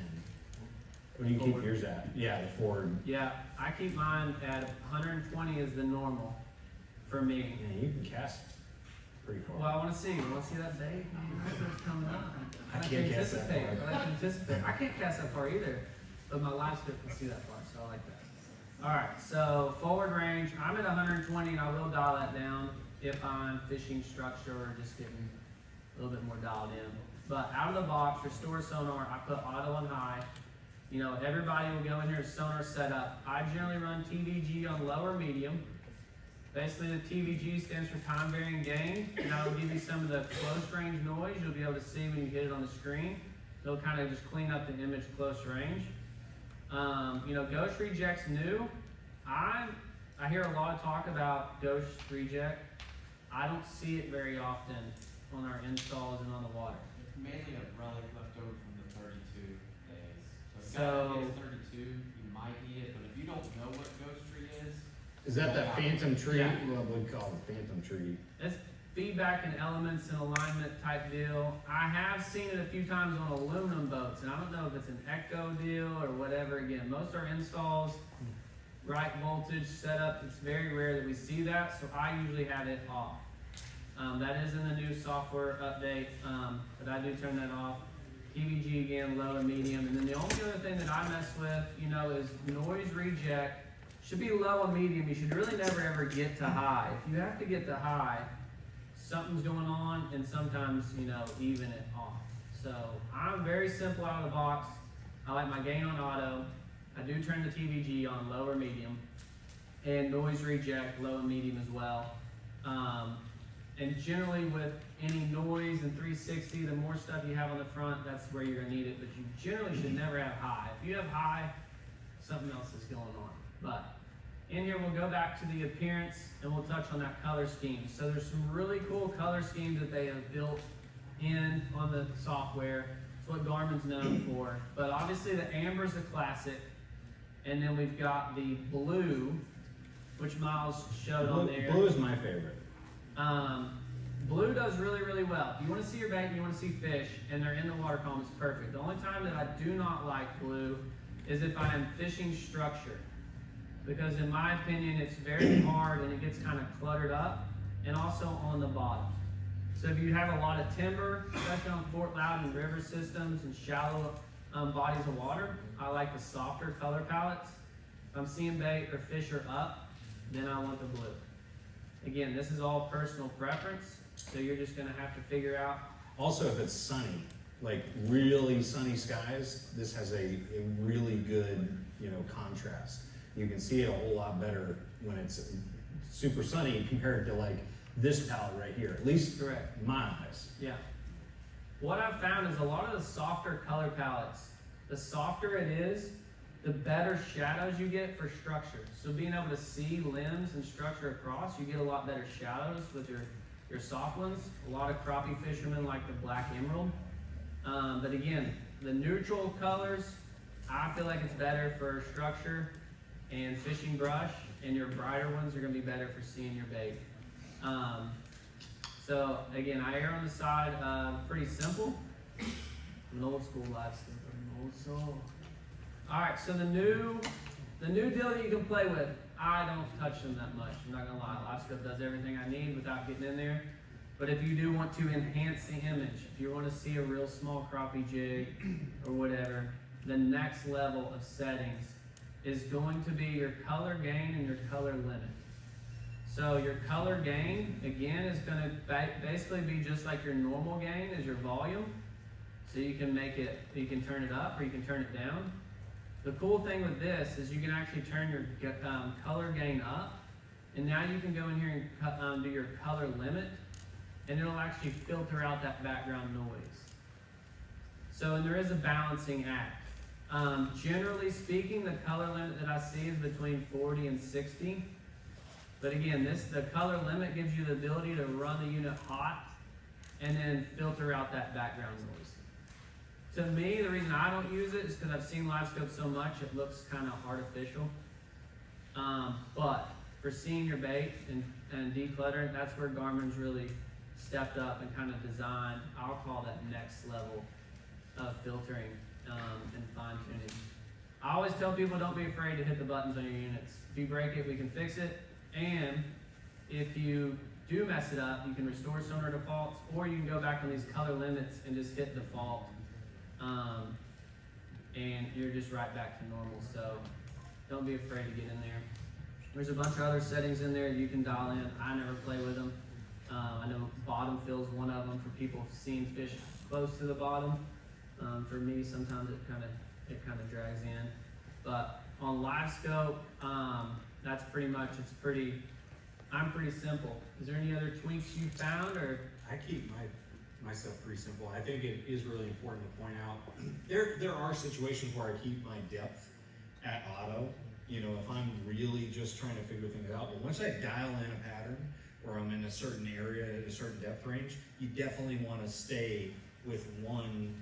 What do you keep yours at? Yeah, the forward. Yeah, I keep mine at 120 is the normal for me. Yeah, you can cast pretty far. Well, I want to see. You want to see that bait? It's coming up. I can't cast that far. I like to anticipate. I can't cast that far either, but my live scope can see that far, so I like that. All right, so forward range, I'm at 120, and I will dial that down if I'm fishing structure or just getting a little bit more dialed in. But out of the box, restore sonar, I put auto on high. You know, everybody will go in here to sonar setup. I generally run TVG on low or medium. Basically, the TVG stands for time varying gain, and I will give you some of the close range noise you'll be able to see when you hit it on the screen. It'll kind of just clean up the image close range. You know, Ghost Reject's new. I hear a lot of talk about Ghost Reject. I don't see it very often on our installs and on the water. It's mainly a relic left over from the 32 days. So- if you got 32, you might need it, but if you don't know what Ghost Tree is, Is that that phantom tree? Yeah. What we call the phantom tree. It's feedback and elements and alignment type deal. I have seen it a few times on aluminum boats, and I don't know if it's an echo deal or whatever. Again, most of our installs, right voltage setup, it's very rare that we see that, so I usually have it off. That is in the new software update, but I do turn that off. TVG again, low and medium, and then the only other thing that I mess with, you know, is noise reject. Should be low and medium. You should really never ever get to high. If you have to get to high, something's going on, and sometimes, you know, even it off. So I'm very simple out of the box. I like my gain on auto. I do turn the TVG on low or medium, and noise reject low and medium as well. And generally with any noise and 360, the more stuff you have on the front, that's where you're gonna need it. But you generally should never have high. If you have high, something else is going on. But in here we'll go back to the appearance and we'll touch on that color scheme. So there's some really cool color schemes that they have built in on the software. It's what Garmin's known for. But obviously the amber's the classic. And then we've got the blue, which Miles showed on there. Blue is my favorite. Blue does really, really well. If you want to see your bait and you want to see fish and they're in the water column, it's perfect. The only time that I do not like blue is if I am fishing structure. Because in my opinion, it's very hard and it gets kind of cluttered up, and also on the bottom. So if you have a lot of timber, especially on Fort Loudon river systems and shallow bodies of water, I like the softer color palettes. If I'm seeing bait or fish are up, then I want the blue. Again, this is all personal preference, so you're just gonna have to figure out. Also, if it's sunny, like really sunny skies, this has a really good, contrast. You can see it a whole lot better when it's super sunny compared to like this palette right here, at least Correct. my eyes. Yeah. What I've found is a lot of the softer color palettes, the softer it is, the better shadows you get for structure. So being able to see limbs and structure across, you get a lot better shadows with your soft ones. A lot of crappie fishermen like the black emerald. But again, the neutral colors, I feel like it's better for structure and fishing brush, and your brighter ones are gonna be better for seeing your bait. So again, I err on the side of pretty simple. I'm an old school livestock, I'm an old soul. All right, so the new deal that you can play with, I don't touch them that much, I'm not gonna lie. LiveScope does everything I need without getting in there. But if you do want to enhance the image, if you want to see a real small crappie jig or whatever, the next level of settings is going to be your color gain and your color limit. So your color gain, again, is going to basically be just like your normal gain as your volume. So you can turn it up or you can turn it down. The cool thing with this is you can actually turn your color gain up, and now you can go in here and do your color limit, and it'll actually filter out that background noise. So, and there is a balancing act. Generally speaking, the color limit that I see is between 40 and 60. But again, the color limit gives you the ability to run the unit hot and then filter out that background noise. To me, the reason I don't use it is because I've seen LiveScope so much, it looks kind of artificial. But for seeing your bait and decluttering, that's where Garmin's really stepped up and kind of designed, I'll call that next level of filtering and fine tuning. I always tell people, don't be afraid to hit the buttons on your units. If you break it, we can fix it. And if you do mess it up, you can restore sonar defaults, or you can go back on these color limits and just hit default. And you're just right back to normal. So don't be afraid to get in there. There's a bunch of other settings in there you can dial in. I never play with them. I know bottom fill's one of them for people seeing fish close to the bottom. For me, sometimes it kind of drags in. But on LiveScope, that's pretty much, I'm pretty simple. Is there any other tweaks you found, or? I keep myself pretty simple. I think it is really important to point out, there are situations where I keep my depth at auto. If I'm really just trying to figure things out, but once I dial in a pattern, or I'm in a certain area at a certain depth range, you definitely want to stay with one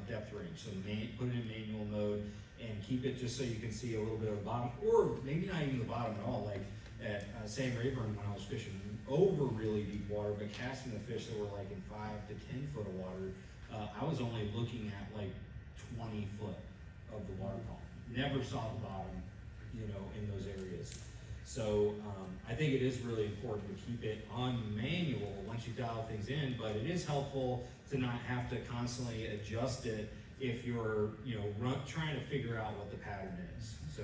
depth range. So put it in manual mode and keep it just so you can see a little bit of the bottom, or maybe not even the bottom at all. Like at Sam Rayburn, when I was fishing over really deep water, but casting the fish that were like in 5 to 10 foot of water, I was only looking at like 20 foot of the water column. Never saw the bottom, in those areas. So I think it is really important to keep it on manual once you dial things in, but it is helpful to not have to constantly adjust it if you're, trying to figure out what the pattern is. So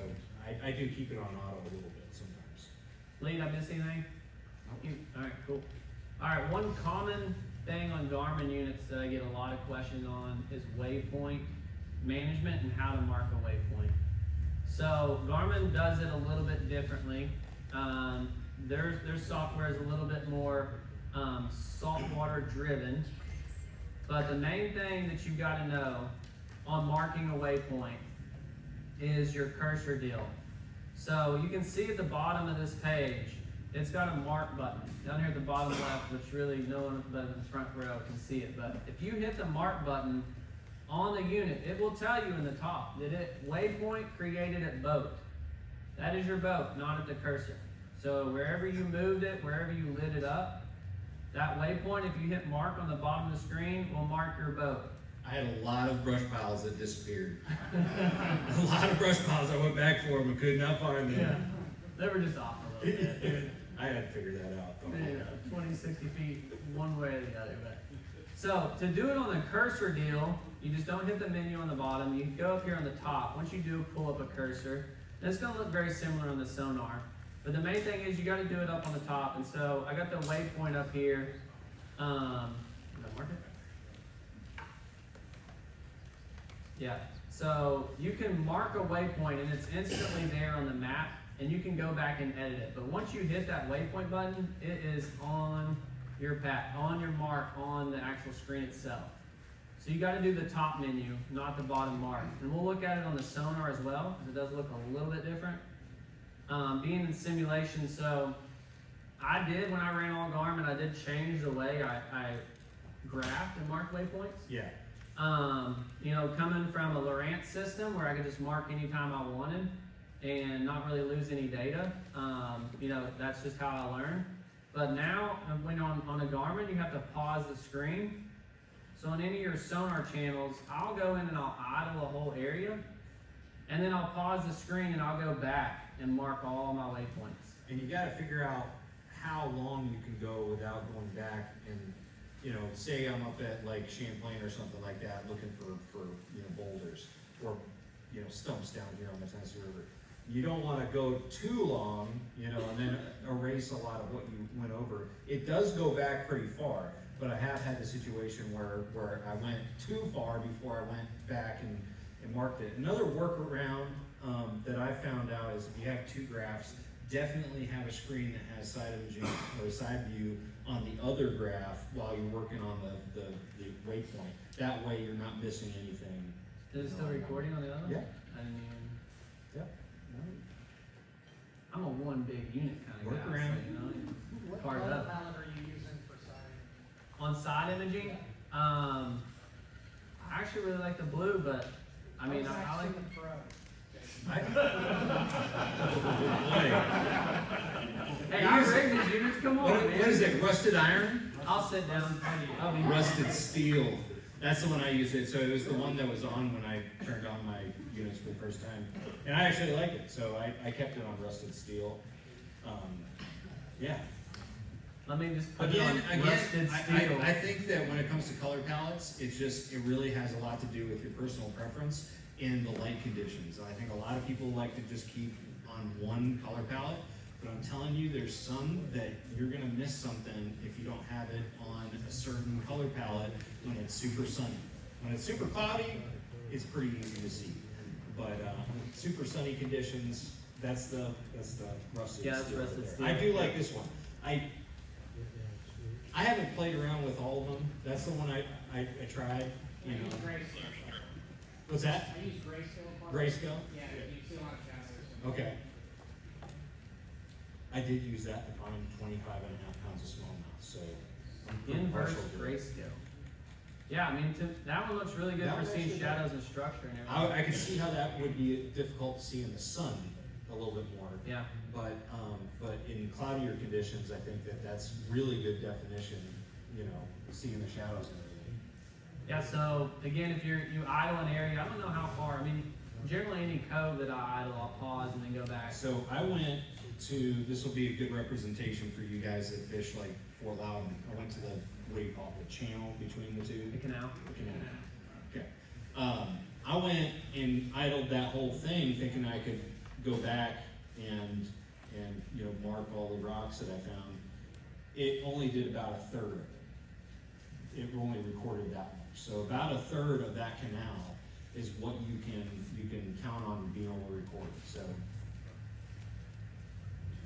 I do keep it on auto a little bit sometimes. Lee, did I miss anything? All right, cool. All right, one common thing on Garmin units that I get a lot of questions on is waypoint management and how to mark a waypoint. So Garmin does it a little bit differently. Their software is a little bit more saltwater driven, but the main thing that you've got to know on marking a waypoint is your cursor deal. So you can see at the bottom of this page, it's got a mark button down here at the bottom left, which really no one but in the front row can see it. But if you hit the mark button on the unit, it will tell you in the top that waypoint created at boat. That is your boat, not at the cursor. So wherever you moved it, wherever you lit it up, that waypoint, if you hit mark on the bottom of the screen, will mark your boat. I had a lot of brush piles that disappeared. A lot of brush piles. I went back for them and could not find them. Yeah, they were just off a little bit. I had to figure that out. Yeah, 20, 60 feet one way or the other. But. So to do it on the cursor deal, you just don't hit the menu on the bottom. You go up here on the top. Once you do, pull up a cursor. And it's going to look very similar on the sonar. But the main thing is you got to do it up on the top. And so I got the waypoint up here. Did I mark it? Yeah. So you can mark a waypoint and it's instantly there on the map. And you can go back and edit it. But once you hit that waypoint button, it is on your mark on the actual screen itself. So you got to do the top menu, not the bottom mark. And we'll look at it on the sonar as well, because it does look a little bit different. Being in simulation, so I did, when I ran all Garmin, I did change the way I graphed and marked waypoints. Yeah. You know, coming from a Lorentz system where I could just mark anytime I wanted and not really lose any data, you know, that's just how I learned. But now, when on a Garmin, you have to pause the screen. So on any of your sonar channels, I'll go in and I'll idle a whole area, and then I'll pause the screen and I'll go back and mark all my waypoints. And you gotta figure out how long you can go without going back and, you know, say I'm up at like Champlain or something like that, looking for you know, boulders or, you know, stumps down here on the Tennessee River. You don't wanna go too long, you know, and then erase a lot of what you went over. It does go back pretty far, but I have had the situation where I went too far before I went back and marked it. Another workaround that I found out is if you have two graphs, definitely have a screen that has side imaging or side view on the other graph while you're working on the waypoint. That way you're not missing anything. Is it still recording on the other one? Yeah. I didn't even. Yep. I'm a one big unit kind of guy. Workaround. So, you know, What Part color up. palette are you using for siding? on side imaging, I actually really like the blue, but I mean, I like. the pro. Hey, I rigged these units. Come on, man. What is it? Rusted iron? I'll sit down. I'll be Rusted steel. That's the one I used it. So it was the one that was on when I turned on my units for the first time, and I actually like it. So I kept it on rusted steel. Yeah. Let me just put Again, it on rusted steel. I think that when it comes to color palettes, it really has a lot to do with your personal preference in the light conditions. I think a lot of people like to just keep on one color palette, but I'm telling you, there's some that you're gonna miss something if you don't have it on a certain color palette when it's super sunny. When it's super cloudy, it's pretty easy to see. But super sunny conditions, that's the rusted Yeah, that's steel. rusted right steel. there. I do like this one. I haven't played around with all of them. That's the one I tried, you know. What's that? I use grayscale. Grayscale? Yeah, you see a lot of shadows. Okay. I did use that to find 25 and a half pounds of smallmouth, so. I'm pretty Inverse partial to it. grayscale. Yeah, I mean, that one looks really good That for one seeing actually- shadows and structure and everything. I could see how that would be difficult to see in the sun a little bit more. Yeah. But in cloudier conditions, I think that's really good definition, you know, seeing the shadows and everything. Yeah, so again, if you idle an area, I don't know how far, I mean, generally any cove that I idle, I'll pause and then go back. So I went to, this will be a good representation for you guys that fish like Fort Loudon. I went to the, what do you call it, the channel between the two? The canal. Okay. I went and idled that whole thing thinking I could go back and you know, mark all the rocks that I found. It only did about a third of it. It only recorded that much. So about a third of that canal is what you can count on being able to record. So,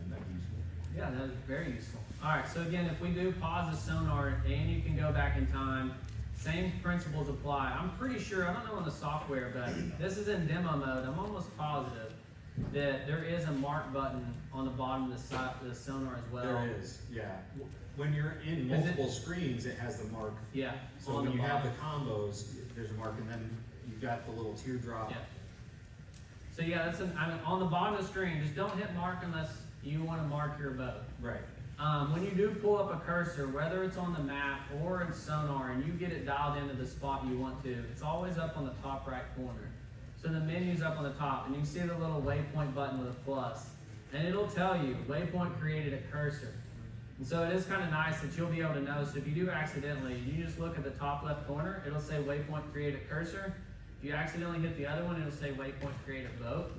and that's useful. Yeah, that is very useful. All right, so again, if we do pause the sonar and you can go back in time, same principles apply. I'm pretty sure, I don't know on the software, but this is in demo mode. I'm almost positive that there is a mark button on the bottom of the side of the sonar as well. There is, yeah. When you're in Is it- multiple screens, it has the mark. Yeah. So on when the you have the bottom. combos, there's a mark, and then you've got the little teardrop. Yeah. So yeah, I mean, on the bottom of the screen, just don't hit mark unless you want to mark your boat. Right. When you do pull up a cursor, whether it's on the map or in sonar, and you get it dialed into the spot you want to, it's always up on the top right corner. So the menu's up on the top, and you can see the little waypoint button with a plus, and it'll tell you waypoint created a cursor. And so it is kind of nice that you'll be able to know. So if you do accidentally, you just look at the top left corner, it'll say waypoint create a cursor. If you accidentally hit the other one, it'll say waypoint create a boat,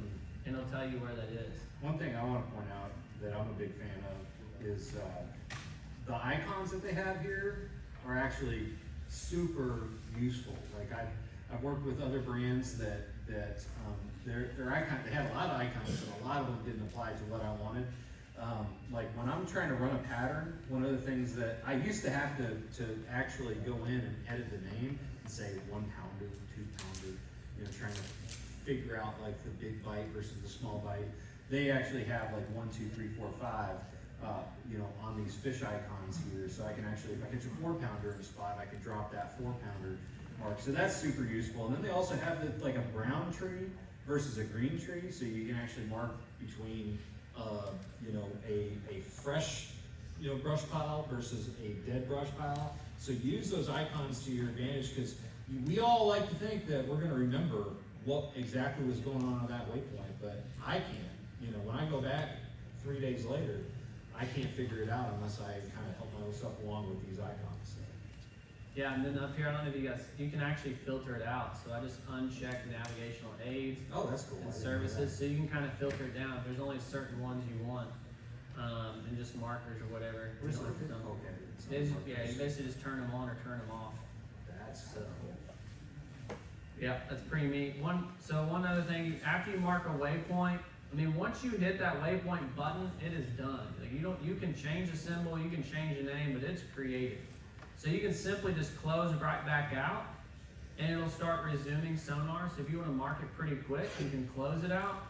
and it'll tell you where that is. One thing I want to point out that I'm a big fan of is the icons that they have here are actually super useful. Like I've worked with other brands that their icon, they had a lot of icons, but a lot of them didn't apply to what I wanted. Like when I'm trying to run a pattern, one of the things that I used to have to actually go in and edit the name and say 1 pounder, 2 pounder, you know, trying to figure out like the big bite versus the small bite. They actually have like 1, 2, 3, 4, 5, you know, on these fish icons here. So I can actually, if I catch a 4 pounder in a spot, I can drop that 4 pounder mark. So that's super useful. And then they also have like a brown tree versus a green tree. So you can actually mark between, you know, a fresh, you know, brush pile versus a dead brush pile. So use those icons to your advantage, because we all like to think that we're going to remember what exactly was going on that waypoint, but I can't. You know, when I go back 3 days later, I can't figure it out unless I kind of help myself along with these icons. So. Yeah, and then up here, I don't know if you guys, you can actually filter it out. So I just uncheck navigational aids Oh, that's cool. and I didn't know services, that. so you can kind of filter it down. There's only certain ones you want, and just markers or whatever. Where's You the don't have to- okay. it's not It's- markers. yeah, you basically just turn them on or turn them off. That's So, cool. yeah, that's pretty neat. One other thing, after you mark a waypoint, I mean, once you hit that waypoint button, it is done. Like you can change the symbol, you can change the name, but it's created. So you can simply just close right back out, and it'll start resuming sonar. So if you want to mark it pretty quick, you can close it out,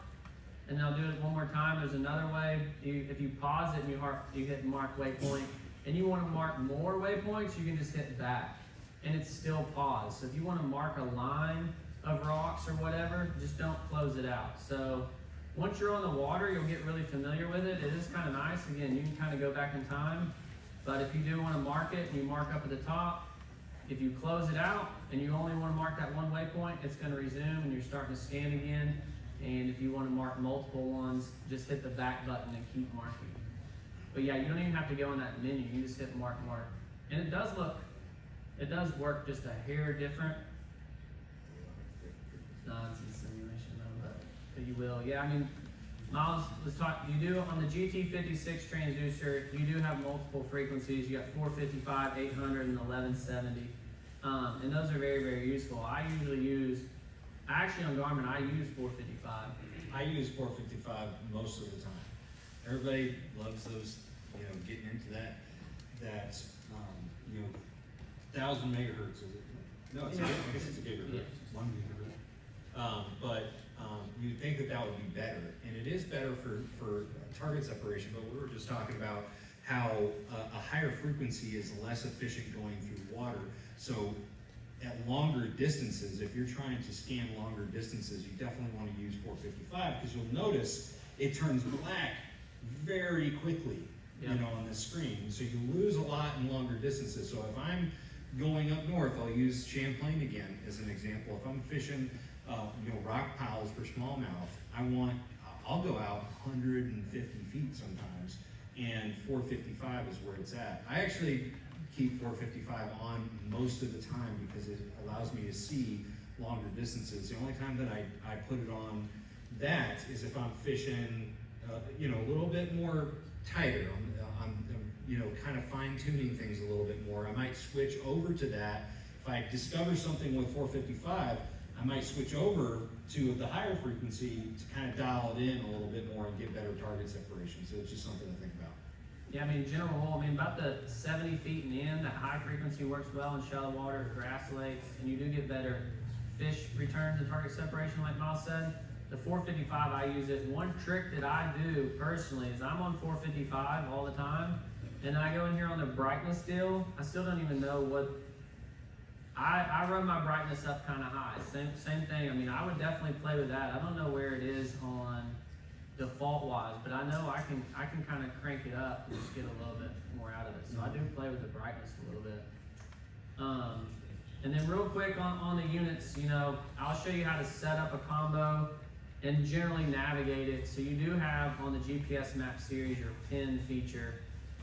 and I'll do it one more time. There's another way. If you pause it and you hit mark waypoint, and you want to mark more waypoints, you can just hit back, and it's still paused. So if you want to mark a line of rocks or whatever, just don't close it out. So once you're on the water, you'll get really familiar with it. It is kind of nice. Again, you can kind of go back in time. But if you do want to mark it, and you mark up at the top, if you close it out and you only want to mark that one waypoint, it's going to resume and you're starting to scan again. And if you want to mark multiple ones, just hit the back button and keep marking. But yeah, you don't even have to go in that menu. You just hit mark. And it does work just a hair different. No, it's in simulation though, but you will. Yeah, I mean, Miles, let's talk. You do on the GT56 transducer, you do have multiple frequencies. You got 455, 800, and 1170, and those are very, very useful. Actually on Garmin, I use 455. I use 455 most of the time. Everybody loves those, you know, getting into that, you know, 1,000 megahertz, is it? No, it's, Yeah. I guess it's a gigahertz, Yeah. 1 gigahertz. But you'd think that would be better, and it is better for target separation, but we were just talking about how a higher frequency is less efficient going through water. So at longer distances, if you're trying to scan longer distances, you definitely want to use 455, because you'll notice it turns black very quickly, Yeah. you know, on the screen. So you lose a lot in longer distances. So if I'm going up north, I'll use Champlain again as an example. If I'm fishing, you know, rock piles for smallmouth, I'll go out 150 feet sometimes, and 455 is where it's at. I actually keep 455 on most of the time because it allows me to see longer distances. The only time that I put it on that is if I'm fishing, you know, a little bit more tighter. I'm you know, kind of fine tuning things a little bit more. I might switch over to that. If I discover something with 455, I might switch over to the higher frequency to kind of dial it in a little bit more and get better target separation. So it's just something to think about. Yeah, I mean, general rule, I mean, about the 70 feet and in, that high frequency works well in shallow water, grass lakes, and you do get better fish returns and target separation, like Miles said. the 455, I use it. One trick that I do personally is I'm on 455 all the time, and I go in here on the brightness deal. I still don't even know what, I run my brightness up kind of high. Same thing. I mean, I would definitely play with that. I don't know where it is on default wise, but I know I can kind of crank it up and just get a little bit more out of it. So I do play with the brightness a little bit. And then real quick on the units, you know, I'll show you how to set up a combo and generally navigate it. So you do have on the GPS map series your pin feature,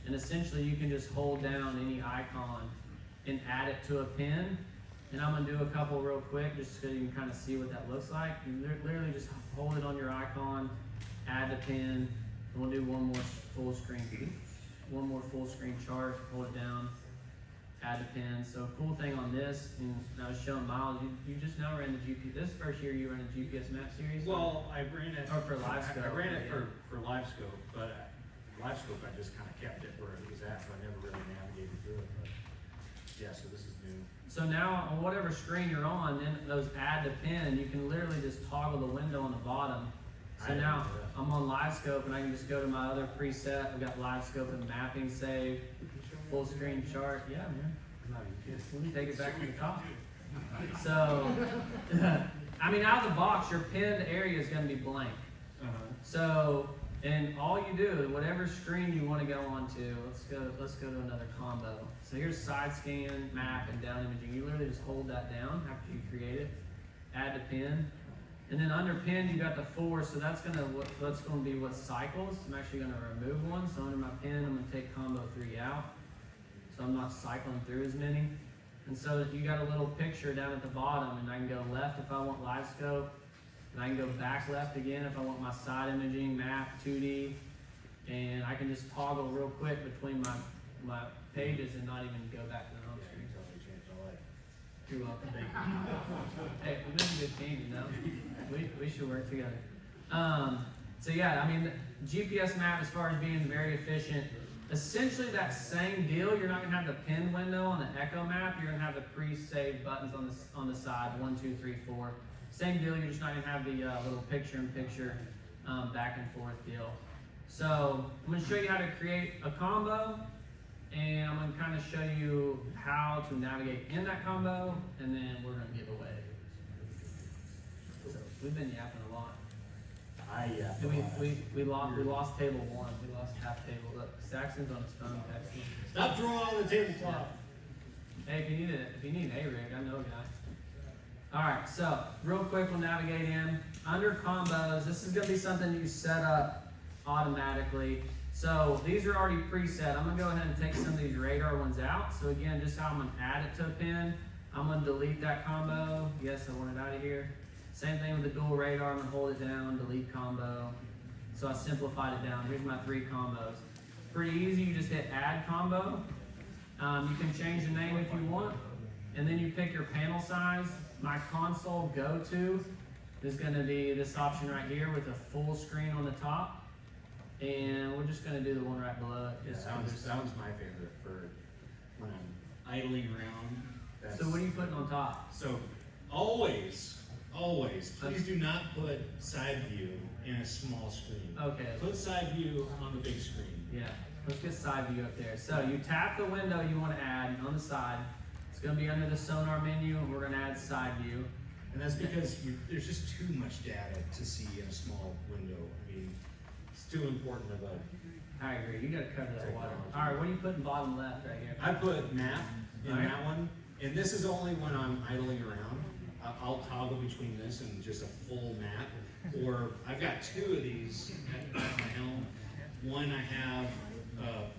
and essentially you can just hold down any icon and add it to a pin. And I'm gonna do a couple real quick just so you can kind of see what that looks like. You literally just hold it on your icon, add the pin, and we'll do one more full screen chart, hold it down, add the pin. So cool thing on this, and I was showing Miles, you just now ran the GPS, this first year you ran the GPS map series? Well, I ran it. Or for live scope. I ran it Yeah. for live scope, but live scope I just kind of kept it where it was at, so I never really navigated through it. But yeah, so this is new. So now on whatever screen you're on, then those add to pin, you can literally just toggle the window on the bottom. So I now didn't know that. I'm on live scope and I can just go to my other preset. I've got live scope and mapping saved, full screen chart. Yeah, man. I'm not even kidding. We can take it back to the top. So, I mean, out of the box, your pinned area is going to be blank. So, and all you do, whatever screen you want to go onto, let's go to another combo. So here's side scan, map, and down imaging. You literally just hold that down after you create it, add the pin, and then under pin you got the 4. So that's gonna be what cycles. I'm actually gonna remove one. So under my pin, I'm gonna take combo 3 out, so I'm not cycling through as many. And so you got a little picture down at the bottom, and I can go left if I want live scope. And I can go back left again if I want my side imaging, map, 2D, and I can just toggle real quick between my pages and not even go back to the home Yeah, screen. you totally changed my life. You're welcome. Hey, we've been a good team, you know? We should work together. So yeah, I mean, GPS map as far as being very efficient, essentially that same deal. You're not gonna have the pinned window on the Echo map. You're gonna have the pre-saved buttons on the side, 1, 2, 3, 4. Same deal, you're just not gonna have the little picture-in-picture back and forth deal. So I'm gonna show you how to create a combo, and I'm gonna kind of show you how to navigate in that combo, and then we're gonna give away. So we've been yapping a lot. We lost table 1. We lost half table. Look, Saxon's on his phone texting. Stop drawing on the tabletop. Hey, if you need an A-rig, I know a guy. Alright, so real quick we'll navigate in. Under combos, this is gonna be something you set up automatically. So these are already preset. I'm gonna go ahead and take some of these radar ones out. So again, just how I'm gonna add it to a pin. I'm gonna delete that combo. Yes, I want it out of here. Same thing with the dual radar. I'm gonna hold it down, delete combo. So I simplified it down. Here's my 3 combos. Pretty easy, you just hit add combo. You can change the name if you want. And then you pick your panel size. My console go-to is gonna be this option right here with a full screen on the top. And we're just gonna do the one right below it. Yeah, just that 'cause was there's- my favorite for when I'm idling around. So what are you putting on top? So always, please do not put side view in a small screen. Okay. Put side view on the big screen. Yeah, let's get side view up there. So you tap the window you want to add on the side. It's going to be under the sonar menu, and we're going to add side view. And that's because there's just too much data to see in a small window. I mean, It's too important of a. I agree. You got to cover that water. All right, what are you putting bottom left right here? I put map in Alright. that one, and this is only when I'm idling around. I'll toggle between this and just a full map. Or I've got 2 of these at my helm. One I have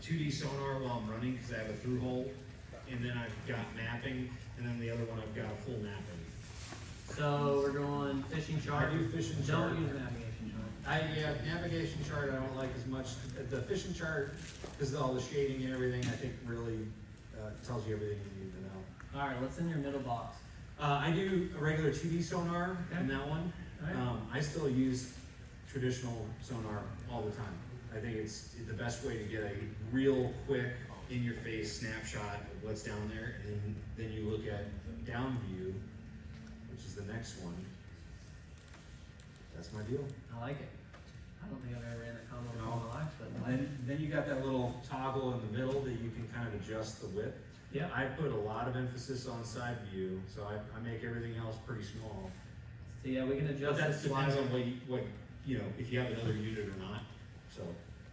2D sonar while I'm running because I have a through hole, and then I've got mapping, and then the other one I've got a full mapping. So we're going fishing chart. I do fishing chart. Don't use navigation chart. Navigation chart I don't like as much. The fishing chart, because of all the shading and everything, I think really tells you everything you need to know. All right, what's in your middle box? I do a regular 2D sonar in that one. Alright. I still use traditional sonar all the time. I think it's the best way to get a real quick, in-your-face snapshot of what's down there, and then you look at down view, which is the next one. That's that's my deal. I like it. I don't think I've ever ran a combo in No. my life, but Then you got that little toggle in the middle that you can kind of adjust the width. yeah. I put a lot of emphasis on side view, so I make everything else pretty small. So yeah, we can But adjust that the depends slider. on what, you know, if you have another unit or not, so.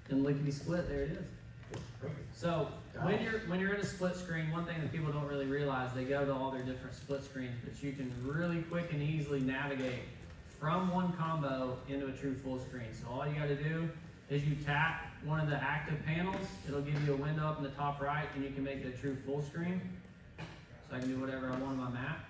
And lickety split, there it is. Perfect. So Got when it. you're in a split screen, one thing that people don't really realize, they go to all their different split screens, but you can really quick and easily navigate from one combo into a true full screen. So all you got to do is you tap one of the active panels, it'll give you a window up in the top right, and you can make it a true full screen. So I can do whatever I want on my map.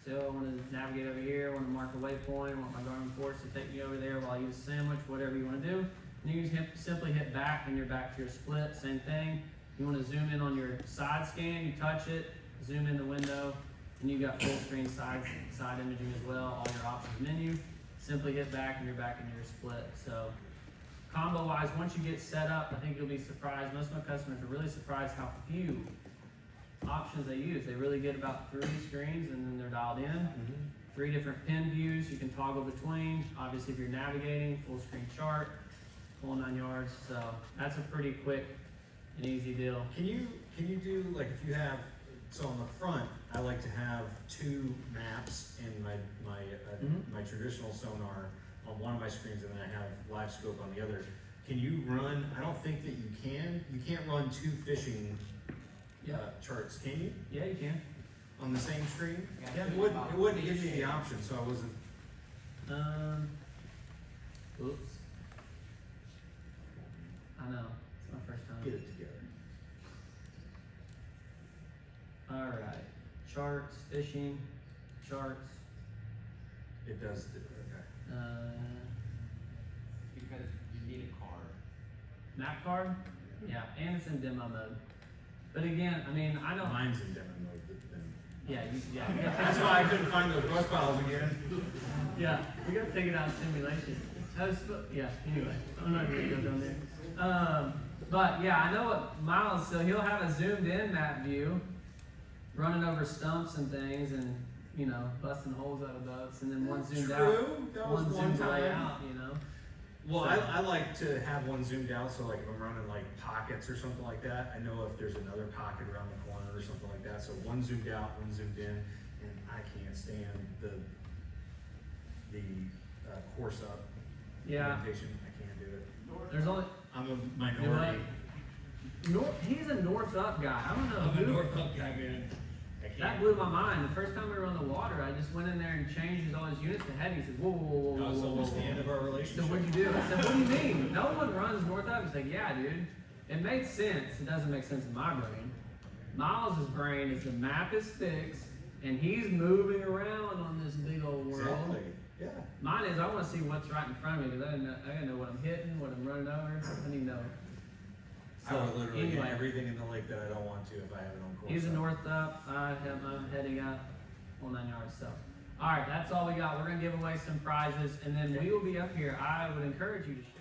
So I want to navigate over here, I want to mark a waypoint, I want my Garmin force to take me over there while I eat a sandwich, whatever you want to do. And you can simply hit back and you're back to your split, same thing. You want to zoom in on your side scan, you touch it, zoom in the window, and you got full screen side imaging as well, all your options menu. Simply hit back and you're back into your split. So combo wise, once you get set up, I think you'll be surprised. Most of my customers are really surprised how few options they use. They really get about 3 screens and then they're dialed in. 3 different pin views you can toggle between. Obviously if you're navigating, full screen chart, whole 9 yards. So that's a pretty quick and easy deal. Can you do, like, if you have, so on the front, I like to have 2 maps in my traditional sonar on one of my screens, and then I have live scope on the other. Can you run, I don't think that you can't run 2 fishing charts, can you? Yeah, you can. On the same screen? Yeah. It wouldn't give me the option, so I wasn't, Oops. I know, it's my first time. get it together. Alright, charts, fishing, charts, It does, okay. Because you need a card. map card, yeah, and it's in demo mode. But again, I mean, I don't, Mine's in demo mode, then. yeah, That's why I couldn't find those rust piles again. yeah, we gotta take it out of simulation. Yeah, anyway, I'm not gonna go down there. But yeah, I know what Miles, so he'll have a zoomed in map view, running over stumps and things and, you know, busting holes out of boats, and then one zoomed out. True, that was One one zoomed way time. out, you know? Well, So- I like to have one zoomed out, so like if I'm running like pockets or something like that, I know if there's another pocket around the corner or something like that. So one zoomed out, one zoomed in, and I can't stand the course up Yeah, orientation. I can't do it. there's only, I'm a minority. he's a north up guy, I don't know. I'm a who- North Pump guy, man. I can't. That blew my mind. The first time we were on the water, I just went in there and changed all his units to heading. He said, whoa, whoa, whoa, whoa, That was whoa, whoa, almost the whoa. end of our So relationship. what'd you do? I said, what do you mean? No one runs north up. He's like, yeah, dude. It made sense. It doesn't make sense in my brain. Miles' brain is the map is fixed and he's moving around on this big old world. Exactly. Yeah. Mine is I want to see what's right in front of me because I gotta know what I'm hitting, what I'm running over. I need to know. I would literally anyway, hit everything in the lake that I don't want to if I have it on course. he's a up. north up. I'm heading up, whole 9 yards. So, all right, that's all we got. We're gonna give away some prizes, and then we will be up here. I would encourage you to share.